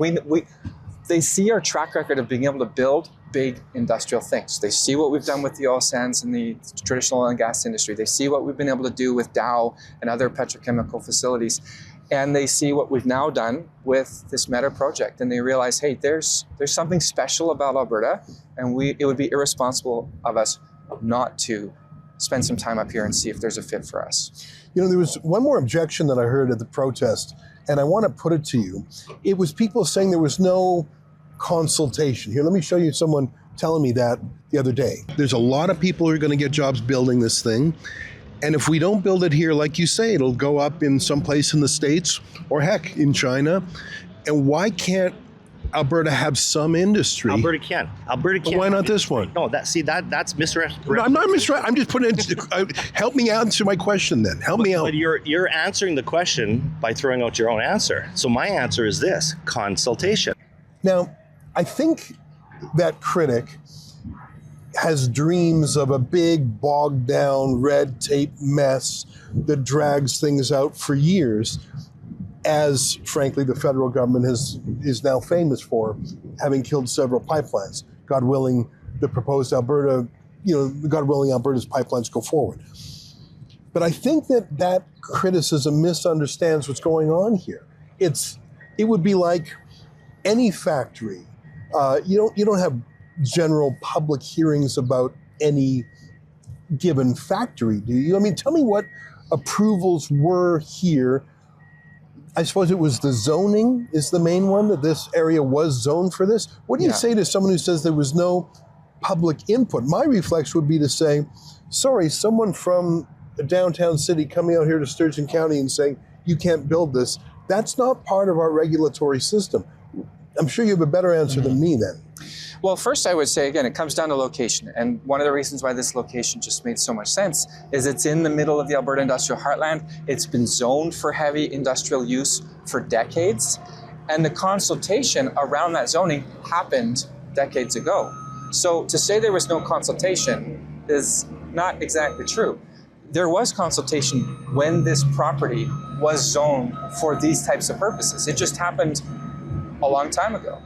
they see our track record of being able to build big industrial things. They see what we've done with the oil sands and the traditional oil and gas industry. They see what we've been able to do with Dow and other petrochemical facilities. And they see what we've now done with this Meta project. And they realize, hey, there's something special about Alberta, and it would be irresponsible of us not to spend some time up here and see if there's a fit for us. You know, there was one more objection that I heard at the protest, and I want to put it to you. It was people saying there was no consultation. Here, let me show you someone telling me that the other day. There's a lot of people who are going to get jobs building this thing. And if we don't build it here, like you say, it'll go up in some place in the States or heck, in China. And why can't Alberta have some industry? Alberta can. Alberta can. But why not this one? No, that's misrepresentation. No, I'm not misrepresenting. I'm just putting it. Help me answer my question then. Help me out. But you're answering the question by throwing out your own answer. So my answer is this: consultation. Now, I think that critic has dreams of a big, bogged down, red tape mess that drags things out for years, as, frankly, the federal government is now famous for, having killed several pipelines. God willing, the proposed Alberta, God willing, Alberta's pipelines go forward. But I think that criticism misunderstands what's going on here. It would be like any factory. You don't have general public hearings about any given factory, do you? I mean, tell me what approvals were here. I suppose it was the zoning is the main one, that this area was zoned for this. What do you say to someone who says there was no public input? My reflex would be to say, sorry, someone from a downtown city coming out here to Sturgeon County and saying, you can't build this. That's not part of our regulatory system. I'm sure you have a better answer than me then. Well, first I would say, again, it comes down to location. And one of the reasons why this location just made so much sense is it's in the middle of the Alberta industrial heartland. It's been zoned for heavy industrial use for decades. And the consultation around that zoning happened decades ago. So to say there was no consultation is not exactly true. There was consultation when this property was zoned for these types of purposes. It just happened a long time ago.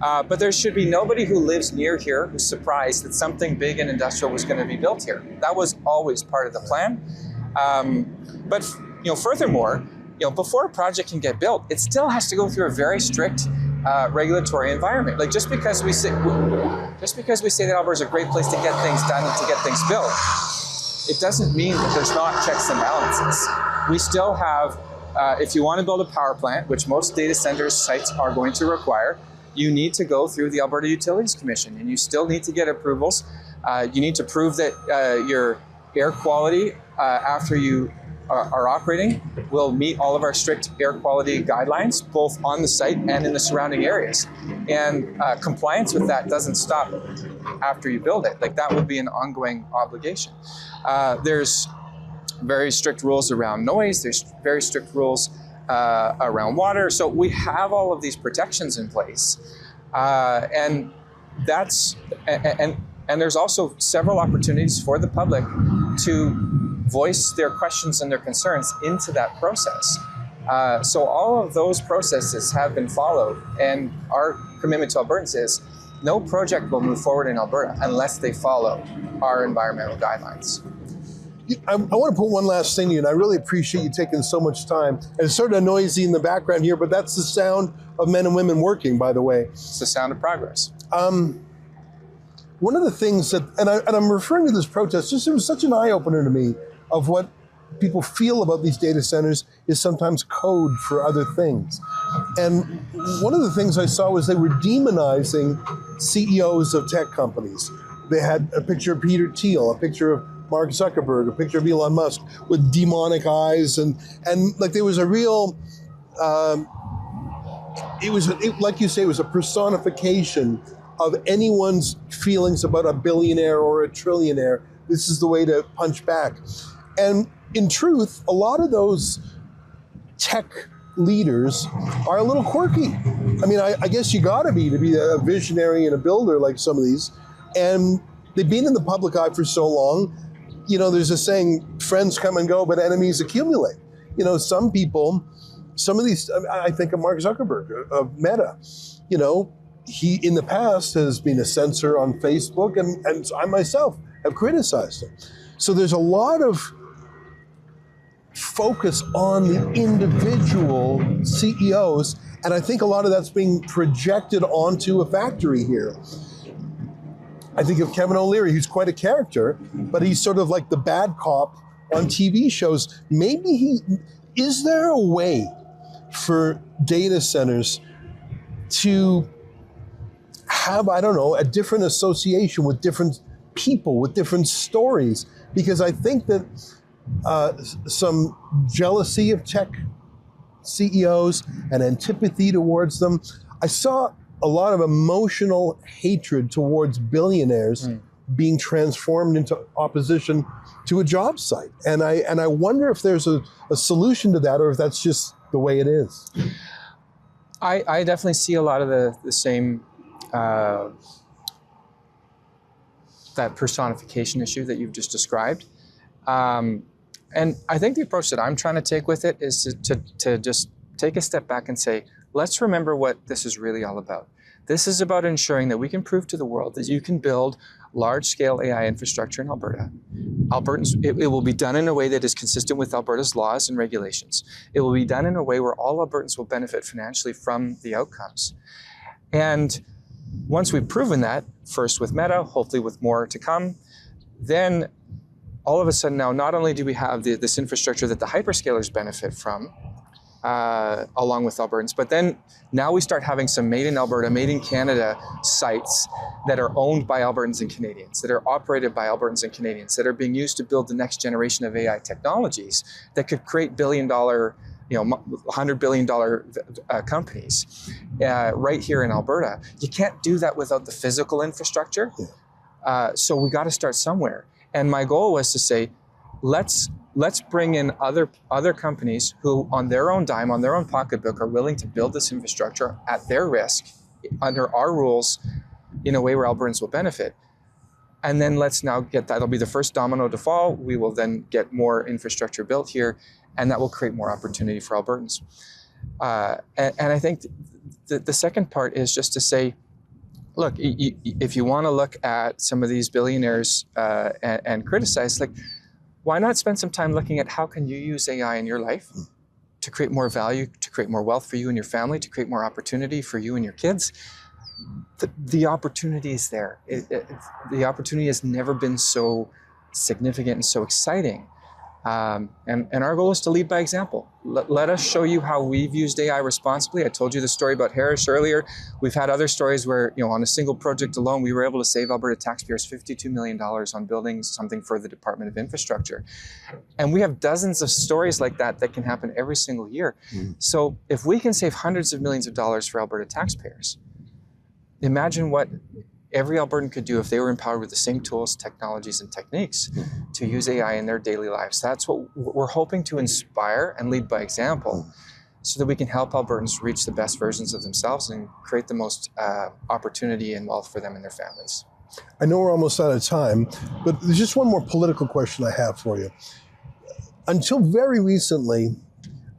But there should be nobody who lives near here who's surprised that something big and industrial was going to be built here. That was always part of the plan. But furthermore, before a project can get built, it still has to go through a very strict regulatory environment. Like just because we say that Alberta is a great place to get things done and to get things built, it doesn't mean that there's not checks and balances. We still have, if you want to build a power plant, which most data centers sites are going to require, you need to go through the Alberta Utilities Commission, and you still need to get approvals. You need to prove that your air quality after you are operating will meet all of our strict air quality guidelines, both on the site and in the surrounding areas. And compliance with that doesn't stop after you build it. Like that would be an ongoing obligation. There's very strict rules around noise. There's very strict rules around water. So we have all of these protections in place. And there's also several opportunities for the public to voice their questions and their concerns into that process. So all of those processes have been followed, and our commitment to Albertans is no project will move forward in Alberta unless they follow our environmental guidelines. I want to put one last thing to you, and I really appreciate you taking so much time. And it's sort of noisy in the background here, but that's the sound of men and women working, by the way. It's the sound of progress. One of the things that, and I'm referring to this protest, just it was such an eye-opener to me of what people feel about these data centers is sometimes code for other things. And one of the things I saw was they were demonizing CEOs of tech companies. They had a picture of Peter Thiel, a picture of Mark Zuckerberg, a picture of Elon Musk with demonic eyes, and like there was a real, like you say, it was a personification of anyone's feelings about a billionaire or a trillionaire. This is the way to punch back. And in truth, a lot of those tech leaders are a little quirky. I mean, I guess you gotta be to be a visionary and a builder like some of these. And they've been in the public eye for so long. There's a saying, friends come and go, but enemies accumulate. Some people, some of these, I think of Mark Zuckerberg of Meta. He in the past has been a censor on Facebook, and I myself have criticized him. So there's a lot of focus on the individual CEOs, and I think a lot of that's being projected onto a factory here. I think of Kevin O'Leary, who's quite a character, but he's sort of like the bad cop on TV shows. Is there a way for data centers to have, I don't know, a different association with different people, with different stories? Because I think that some jealousy of tech CEOs and antipathy towards them. I saw a lot of emotional hatred towards billionaires being transformed into opposition to a job site. And I wonder if there's a solution to that, or if that's just the way it is. I definitely see a lot of the same that personification issue that you've just described. And I think the approach that I'm trying to take with it is to just take a step back and say, let's remember what this is really all about. This is about ensuring that we can prove to the world that you can build large-scale AI infrastructure in Alberta. It will be done in a way that is consistent with Alberta's laws and regulations. It will be done in a way where all Albertans will benefit financially from the outcomes. And once we've proven that, first with Meta, hopefully with more to come, then all of a sudden now, not only do we have this infrastructure that the hyperscalers benefit from, along with Albertans, but then now we start having some made in Alberta, made in Canada sites that are owned by Albertans and Canadians, that are operated by Albertans and Canadians, that are being used to build the next generation of AI technologies that could create $1 billion companies right here in Alberta. You can't do that without the physical infrastructure. So we got to start somewhere. And my goal was to say, let's bring in other companies who, on their own dime, on their own pocketbook, are willing to build this infrastructure at their risk, under our rules, in a way where Albertans will benefit. And then let's now get that. That'll be the first domino to fall. We will then get more infrastructure built here, and that will create more opportunity for Albertans. And I think the second part is just to say, look, if you want to look at some of these billionaires and criticize, like, why not spend some time looking at how can you use AI in your life to create more value, to create more wealth for you and your family, to create more opportunity for you and your kids? The opportunity is there. The opportunity has never been so significant and so exciting. And our goal is to lead by example. Let us show you how we've used AI responsibly. I told you the story about Harris earlier. We've had other stories where, on a single project alone, we were able to save Alberta taxpayers $52 million on building something for the Department of Infrastructure. And we have dozens of stories like that can happen every single year. So if we can save hundreds of millions of dollars for Alberta taxpayers, imagine what every Albertan could do if they were empowered with the same tools, technologies, and techniques to use AI in their daily lives. That's what we're hoping to inspire and lead by example, so that we can help Albertans reach the best versions of themselves and create the most opportunity and wealth for them and their families. I know we're almost out of time, but there's just one more political question I have for you. Until very recently,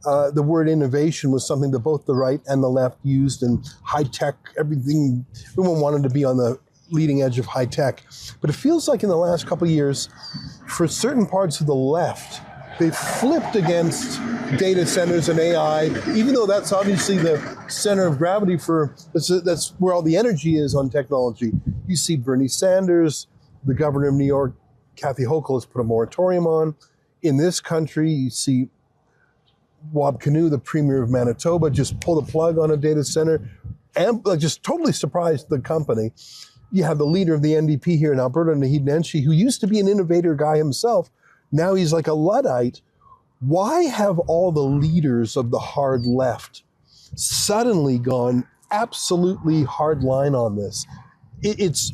the word innovation was something that both the right and the left used, and high tech, everyone wanted to be on the leading edge of high tech. But it feels like in the last couple of years, for certain parts of the left, they've flipped against data centers and AI, even though that's obviously the center of gravity that's where all the energy is on technology. You see Bernie Sanders, the governor of New York, Kathy Hochul, has put a moratorium on. In this country, you see Wab Kinew, the premier of Manitoba, just pulled a plug on a data center, and just totally surprised the company. You have the leader of the NDP here in Alberta, Naheed Nenshi, who used to be an innovator guy himself. Now he's like a Luddite. Why have all the leaders of the hard left suddenly gone absolutely hard line on this? It's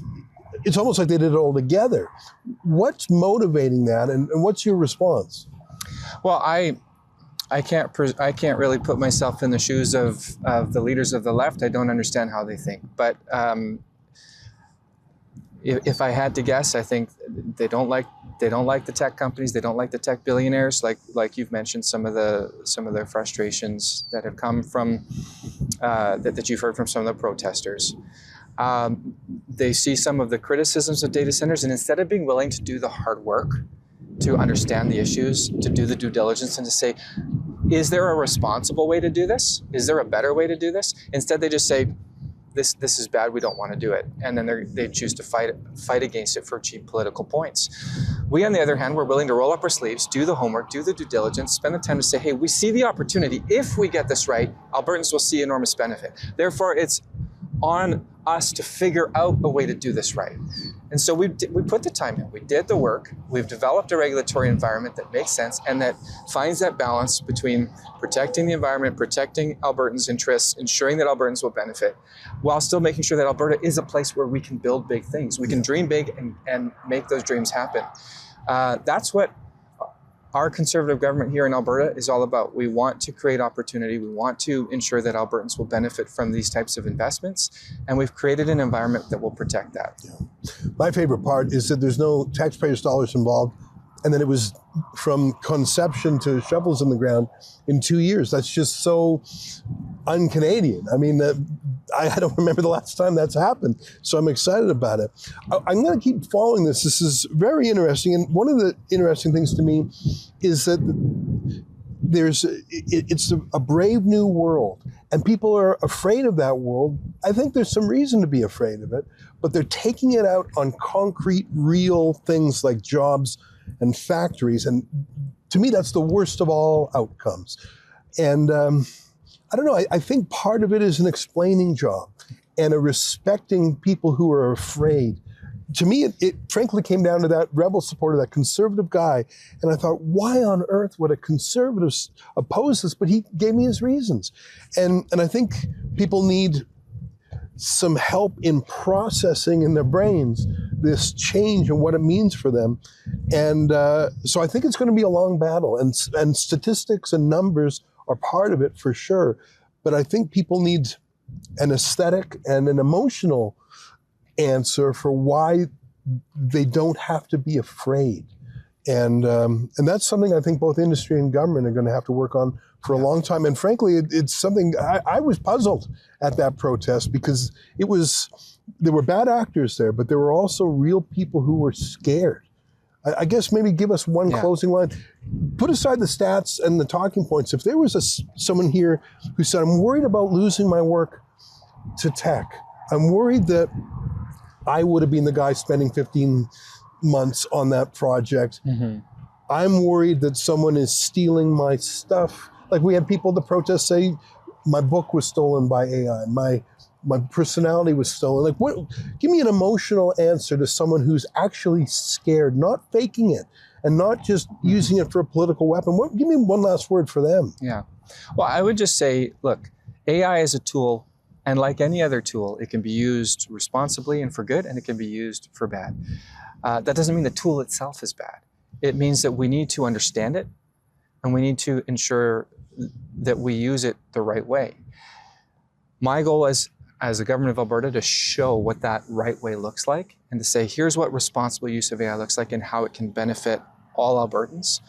almost like they did it all together. What's motivating that, and what's your response? Well, I can't really put myself in the shoes of the leaders of the left. I don't understand how they think. But if I had to guess, I think they don't like the tech companies. They don't like the tech billionaires. Like you've mentioned, some of the frustrations that have come from that you've heard from some of the protesters. They see some of the criticisms of data centers, and instead of being willing to do the hard work, to understand the issues, to do the due diligence, and to say, is there a responsible way to do this? Is there a better way to do this? Instead, they just say, this is bad, we don't want to do it. And then they choose to fight against it for cheap political points. We, on the other hand, we're willing to roll up our sleeves, do the homework, do the due diligence, spend the time to say, hey, we see the opportunity. If we get this right, Albertans will see enormous benefit. Therefore, it's on us to figure out a way to do this right. And so we put the time in, we did the work, we've developed a regulatory environment that makes sense and that finds that balance between protecting the environment, protecting Albertans' interests, ensuring that Albertans will benefit, while still making sure that Alberta is a place where we can build big things. We can dream big and make those dreams happen. That's what our Conservative government here in Alberta is all about. We want to create opportunity. We want to ensure that Albertans will benefit from these types of investments. And we've created an environment that will protect that. Yeah. My favorite part is that there's no taxpayers' dollars involved. And then it was from conception to shovels in the ground in 2 years. That's just so un-Canadian. I mean, I don't remember the last time that's happened. So I'm excited about it. I'm going to keep following this. This is very interesting. And one of the interesting things to me is that it's a brave new world. And people are afraid of that world. I think there's some reason to be afraid of it. But they're taking it out on concrete, real things like jobs and factories. And to me, that's the worst of all outcomes. And I don't know, I think part of it is an explaining job and a respecting people who are afraid. To me, it frankly came down to that rebel supporter, that conservative guy. And I thought, why on earth would a conservative oppose this? But he gave me his reasons. And I think people need some help in processing in their brains this change and what it means for them. And so I think it's going to be a long battle, and statistics and numbers are part of it for sure. But I think people need an aesthetic and an emotional answer for why they don't have to be afraid. And that's something I think both industry and government are going to have to work on for a long time. And frankly, it's something I was puzzled at that protest, because there were bad actors there, but there were also real people who were scared. I guess maybe give us one closing line. Put aside the stats and the talking points. If there was someone here who said, I'm worried about losing my work to tech. I'm worried that I would have been the guy spending 15 months on that project. Mm-hmm. I'm worried that someone is stealing my stuff. Like we had people at the protest say, my book was stolen by AI. My personality was stolen. Like, what? Give me an emotional answer to someone who's actually scared, not faking it, and not just using it for a political weapon. Give me one last word for them. Yeah. Well, I would just say, look, AI is a tool, and like any other tool, it can be used responsibly and for good, and it can be used for bad. That doesn't mean the tool itself is bad. It means that we need to understand it, and we need to ensure that we use it the right way. My goal is, as the government of Alberta, to show what that right way looks like, and to say, here's what responsible use of AI looks like and how it can benefit all Albertans.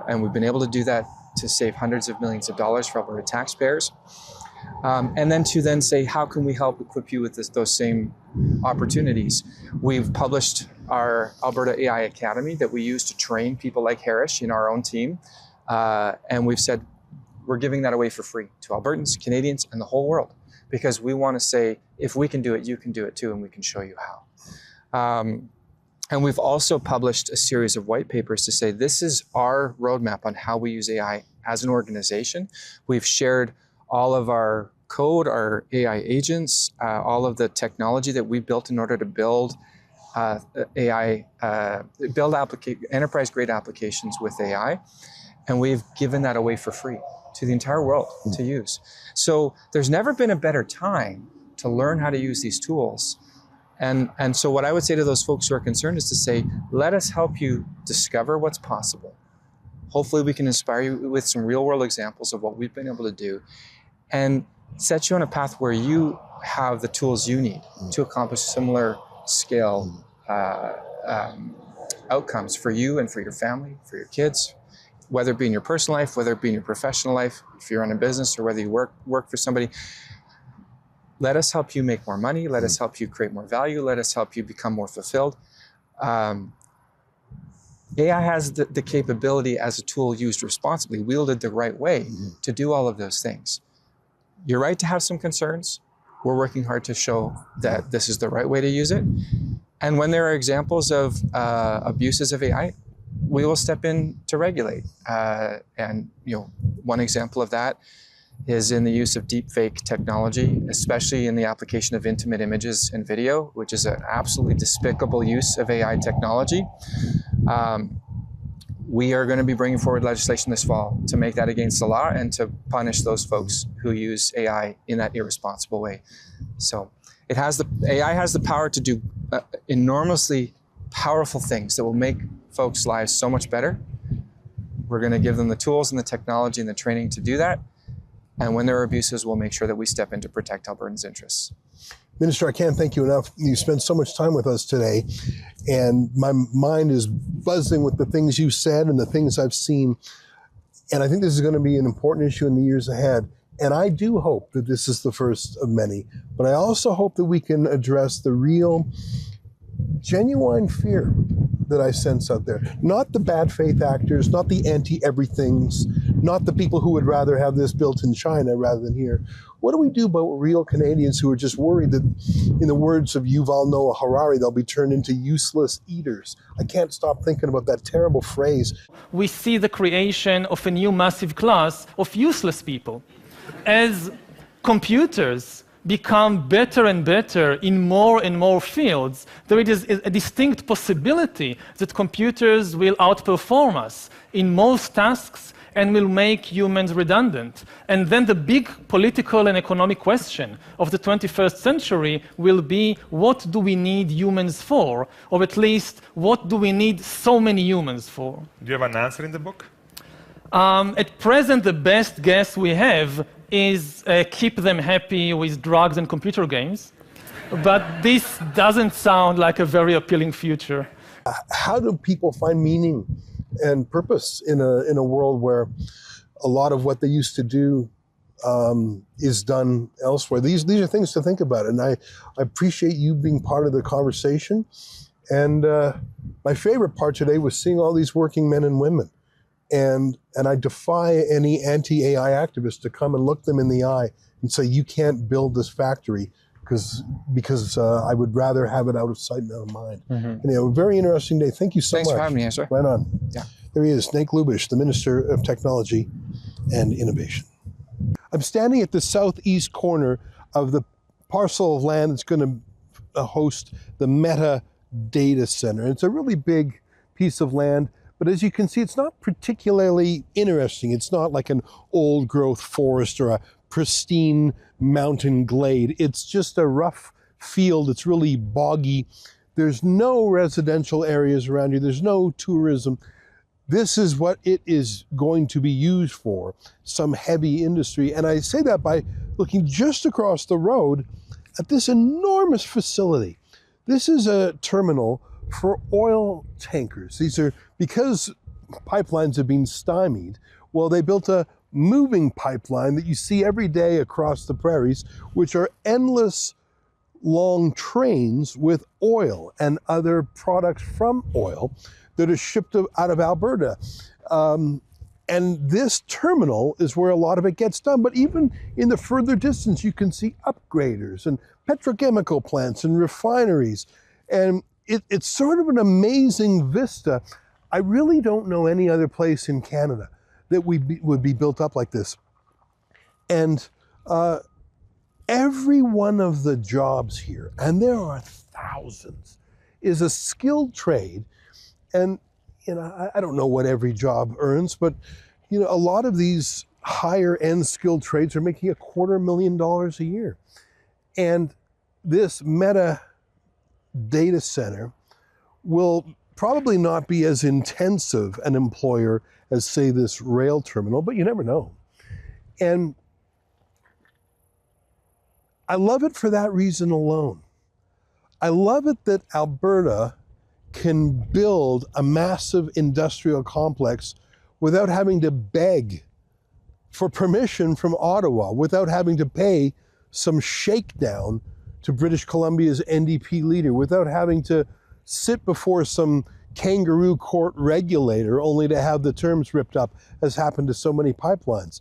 And we've been able to do that to save hundreds of millions of dollars for Alberta taxpayers. And then to say, how can we help equip you with those same opportunities? We've published our Alberta AI Academy that we use to train people like Harish in our own team. And we've said, we're giving that away for free to Albertans, Canadians, and the whole world. Because we want to say, if we can do it, you can do it too, and we can show you how. And we've also published a series of white papers to say, this is our roadmap on how we use AI as an organization. We've shared all of our code, our AI agents, all of the technology that we built in order to build build enterprise-grade applications with AI. And we've given that away for free to the entire world to use. So there's never been a better time to learn how to use these tools. And so what I would say to those folks who are concerned is to say, let us help you discover what's possible. Hopefully we can inspire you with some real world examples of what we've been able to do and set you on a path where you have the tools you need to accomplish similar scale outcomes for you and for your family, for your kids, whether it be in your personal life, whether it be in your professional life, if you're in a business or whether you work for somebody. Let us help you make more money. Let us help you create more value. Let us help you become more fulfilled. AI has the capability as a tool used responsibly, wielded the right way to do all of those things. You're right to have some concerns. We're working hard to show that this is the right way to use it. And when there are examples of abuses of AI, we will step in to regulate. And one example of that is in the use of deepfake technology, especially in the application of intimate images and video, which is an absolutely despicable use of AI technology. We are going to be bringing forward legislation this fall to make that against the law and to punish those folks who use AI in that irresponsible way. So AI has the power to do enormously powerful things that will make folks' lives so much better. We're going to give them the tools and the technology and the training to do that. And when there are abuses, we'll make sure that we step in to protect Albertans' interests. Minister, I can't thank you enough. You spent so much time with us today, and my mind is buzzing with the things you said and the things I've seen. And I think this is going to be an important issue in the years ahead. And I do hope that this is the first of many. But I also hope that we can address the real, genuine fear that I sense out there. Not the bad faith actors, not the anti-everythings, not the people who would rather have this built in China rather than here. What do we do about real Canadians who are just worried that, in the words of Yuval Harari, they'll be turned into useless eaters? I can't stop thinking about that terrible phrase. We see the creation of a new massive class of useless people. As computers become better and better in more and more fields, there is a distinct possibility that computers will outperform us in most tasks and will make humans redundant. And then the big political and economic question of the 21st century will be, what do we need humans for? Or at least, what do we need so many humans for? Do you have an answer in the book? At present, the best guess we have is keep them happy with drugs and computer games. But this doesn't sound like a very appealing future. How do people find meaning and purpose in a world where a lot of what they used to do is done elsewhere? These are things to think about, and I appreciate you being part of the conversation. And my favorite part today was seeing all these working men and women. And I defy any anti-AI activist to come and look them in the eye and say, you can't build this factory because I would rather have it out of sight and out of mind. Mm-hmm. And, very interesting day. Thank you so much. Thanks for having me, Ezra. Right on. Yeah. There he is, Nate Glubish, the Minister of Technology and Innovation. I'm standing at the southeast corner of the parcel of land that's going to host the Meta data center. It's a really big piece of land. But as you can see, it's not particularly interesting. It's not like an old growth forest or a pristine mountain glade. It's just a rough field. It's really boggy. There's no residential areas around here. There's no tourism. This is what it is going to be used for, some heavy industry. And I say that by looking just across the road at this enormous facility. This is a terminal for oil tankers. These are, because pipelines have been stymied, well, they built a moving pipeline that you see every day across the prairies, which are endless long trains with oil and other products from oil that are shipped out of Alberta. And this terminal is where a lot of it gets done. But even in the further distance, you can see upgraders and petrochemical plants and refineries. And it's sort of an amazing vista. I really don't know any other place in Canada that would be built up like this. And every one of the jobs here, and there are thousands, is a skilled trade. And I don't know what every job earns, but a lot of these higher end skilled trades are making $250,000 a year. And this Meta data center will probably not be as intensive an employer as, say, this rail terminal, but you never know. And I love it for that reason alone. I love it that Alberta can build a massive industrial complex without having to beg for permission from Ottawa, without having to pay some shakedown to British Columbia's NDP leader, without having to sit before some kangaroo court regulator only to have the terms ripped up, as happened to so many pipelines.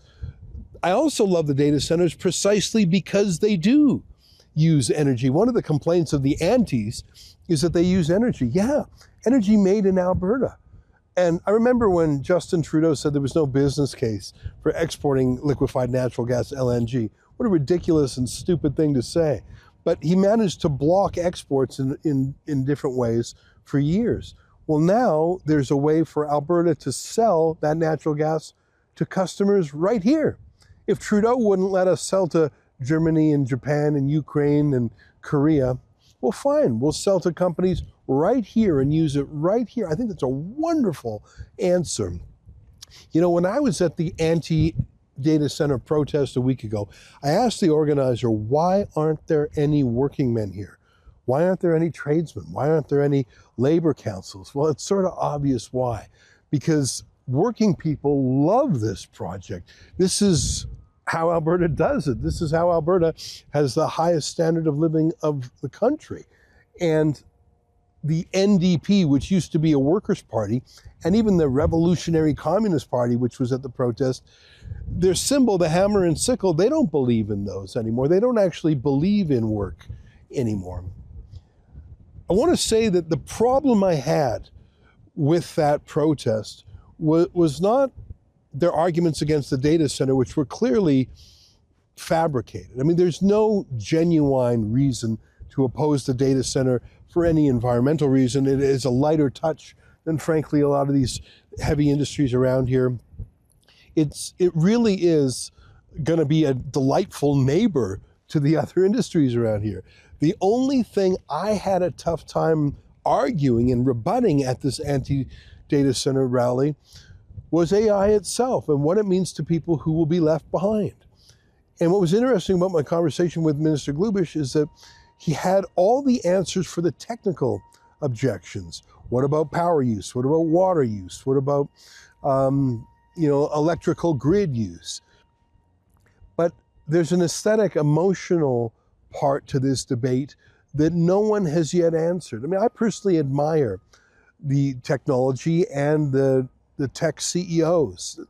I also love the data centers precisely because they do use energy. One of the complaints of the antis is that they use energy. Yeah, energy made in Alberta. And I remember when Justin Trudeau said there was no business case for exporting liquefied natural gas, LNG. What a ridiculous and stupid thing to say. But he managed to block exports in different ways for years. Well, now there's a way for Alberta to sell that natural gas to customers right here. If Trudeau wouldn't let us sell to Germany and Japan and Ukraine and Korea, well, fine, we'll sell to companies right here and use it right here. I think that's a wonderful answer. You know, when I was at the anti-data center protest a week ago, I asked the organizer, why aren't there any working men here? Why aren't there any tradesmen? Why aren't there any labor councils? Well, it's sort of obvious why. Because working people love this project. This is how Alberta does it. This is how Alberta has the highest standard of living of the country. And the NDP, which used to be a workers' party, and even the Revolutionary Communist Party, which was at the protest, their symbol, the hammer and sickle, they don't believe in those anymore. They don't actually believe in work anymore. I want to say that the problem I had with that protest was not their arguments against the data center, which were clearly fabricated. I mean, there's no genuine reason to oppose the data center for any environmental reason. It is a lighter touch than, frankly, a lot of these heavy industries around here. It really is going to be a delightful neighbor to the other industries around here. The only thing I had a tough time arguing and rebutting at this anti-data center rally was AI itself and what it means to people who will be left behind. And what was interesting about my conversation with Minister Glubish is that he had all the answers for the technical objections. What about power use? What about water use? What about electrical grid use? But there's an aesthetic, emotional part to this debate that no one has yet answered. I mean, I personally admire the technology and the tech CEOs,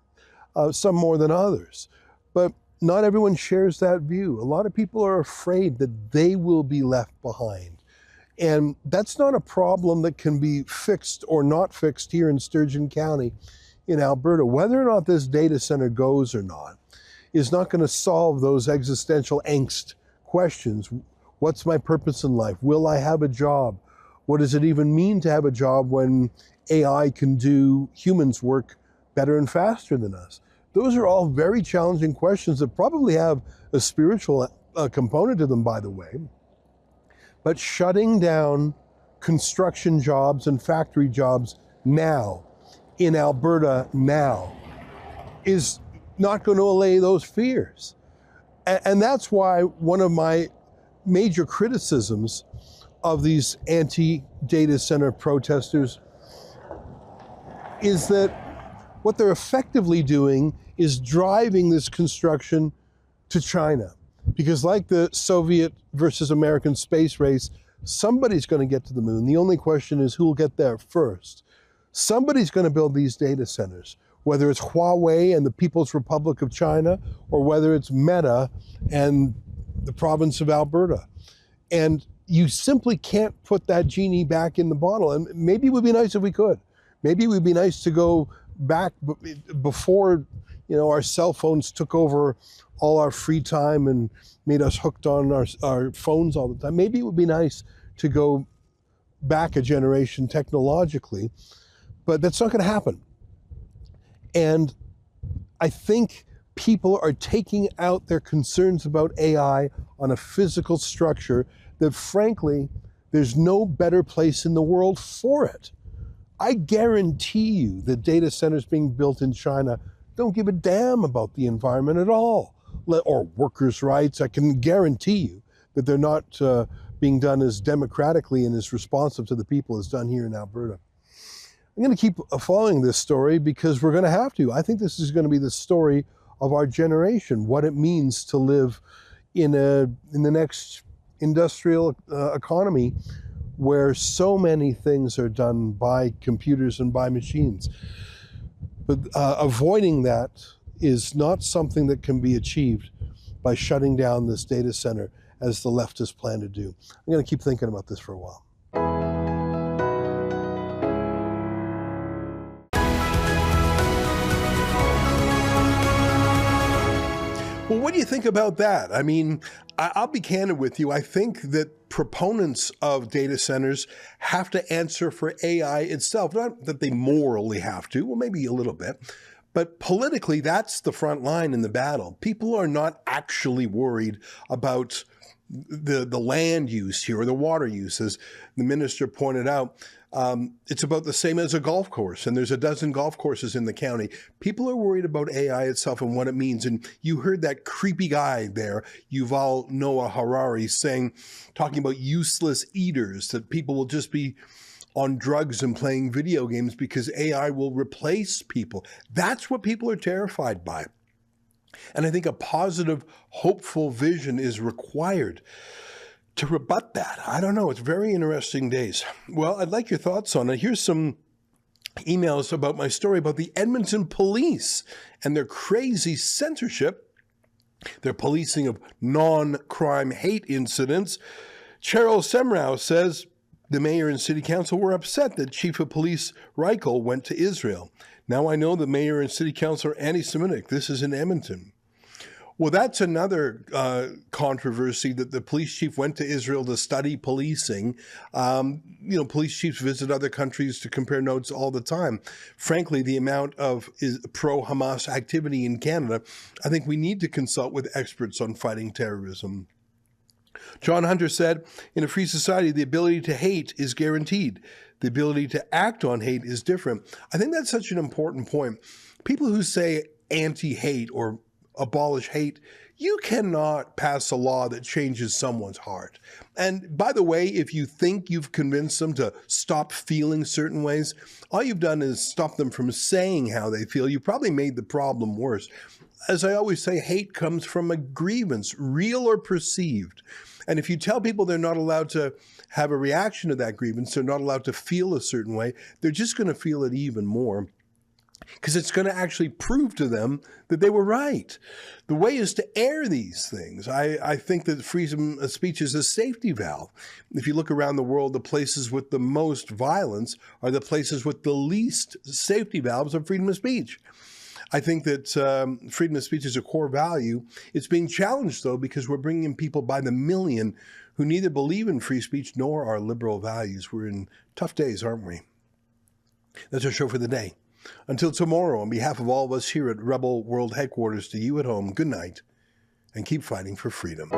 some more than others. But not everyone shares that view. A lot of people are afraid that they will be left behind. And that's not a problem that can be fixed or not fixed here in Sturgeon County in Alberta. Whether or not this data center goes or not is not going to solve those existential angst questions. What's my purpose in life? Will I have a job? What does it even mean to have a job when AI can do humans' work better and faster than us? Those are all very challenging questions that probably have a spiritual component to them, by the way. But shutting down construction jobs and factory jobs now, in Alberta now, is not going to allay those fears. And that's why one of my major criticisms of these anti-data center protesters is that what they're effectively doing is driving this construction to China. Because like the Soviet versus American space race, somebody's going to get to the moon. The only question is who will get there first. Somebody's going to build these data centers, whether it's Huawei and the People's Republic of China, or whether it's Meta and the province of Alberta. And you simply can't put that genie back in the bottle. And maybe it would be nice if we could. Maybe it would be nice to go back before, our cell phones took over all our free time and made us hooked on our phones all the time. Maybe it would be nice to go back a generation technologically, but that's not going to happen. And I think people are taking out their concerns about AI on a physical structure that, frankly, there's no better place in the world for it. I guarantee you that data centers being built in China don't give a damn about the environment at all, or workers' rights. I can guarantee you that they're not being done as democratically and as responsive to the people as done here in Alberta. I'm going to keep following this story because we're going to have to. I think this is going to be the story of our generation, what it means to live in the next industrial economy where so many things are done by computers and by machines. But avoiding that is not something that can be achieved by shutting down this data center as the leftists plan to do. I'm going to keep thinking about this for a while. Well, what do you think about that? I mean, I'll be candid with you. I think that proponents of data centers have to answer for AI itself. Not that they morally have to, well, maybe a little bit, but politically, that's the front line in the battle. People are not actually worried about the land use here or the water use, as the minister pointed out. It's about the same as a golf course, and there's a dozen golf courses in the county. People are worried about AI itself and what it means. And you heard that creepy guy there, Yuval Harari, talking about useless eaters, that people will just be on drugs and playing video games because AI will replace people. That's what people are terrified by. And I think a positive, hopeful vision is required to rebut that. I don't know. It's very interesting days. Well, I'd like your thoughts on it. Here's some emails about my story about the Edmonton police and their crazy censorship, their policing of non-crime hate incidents. Cheryl Semrau says the mayor and city council were upset that Chief of Police Reichel went to Israel. Now I know the mayor and city council are anti-Semitic. This is in Edmonton. Well, that's another controversy, that the police chief went to Israel to study policing. Police chiefs visit other countries to compare notes all the time. Frankly, the amount of pro-Hamas activity in Canada, I think we need to consult with experts on fighting terrorism. John Hunter said, in a free society, the ability to hate is guaranteed. The ability to act on hate is different. I think that's such an important point. People who say anti-hate or abolish hate, you cannot pass a law that changes someone's heart. And by the way, if you think you've convinced them to stop feeling certain ways, all you've done is stop them from saying how they feel. You probably made the problem worse. As I always say, hate comes from a grievance, real or perceived. And if you tell people they're not allowed to have a reaction to that grievance, they're not allowed to feel a certain way, they're just going to feel it even more, because it's going to actually prove to them that they were right. The way is to air these things. I think that freedom of speech is a safety valve. If you look around the world, the places with the most violence are the places with the least safety valves of freedom of speech. I think that freedom of speech is a core value. It's being challenged, though, because we're bringing in people by the million who neither believe in free speech nor our liberal values. We're in tough days, aren't we? That's our show for the day. Until tomorrow, on behalf of all of us here at Rebel World Headquarters, to you at home, good night, and keep fighting for freedom.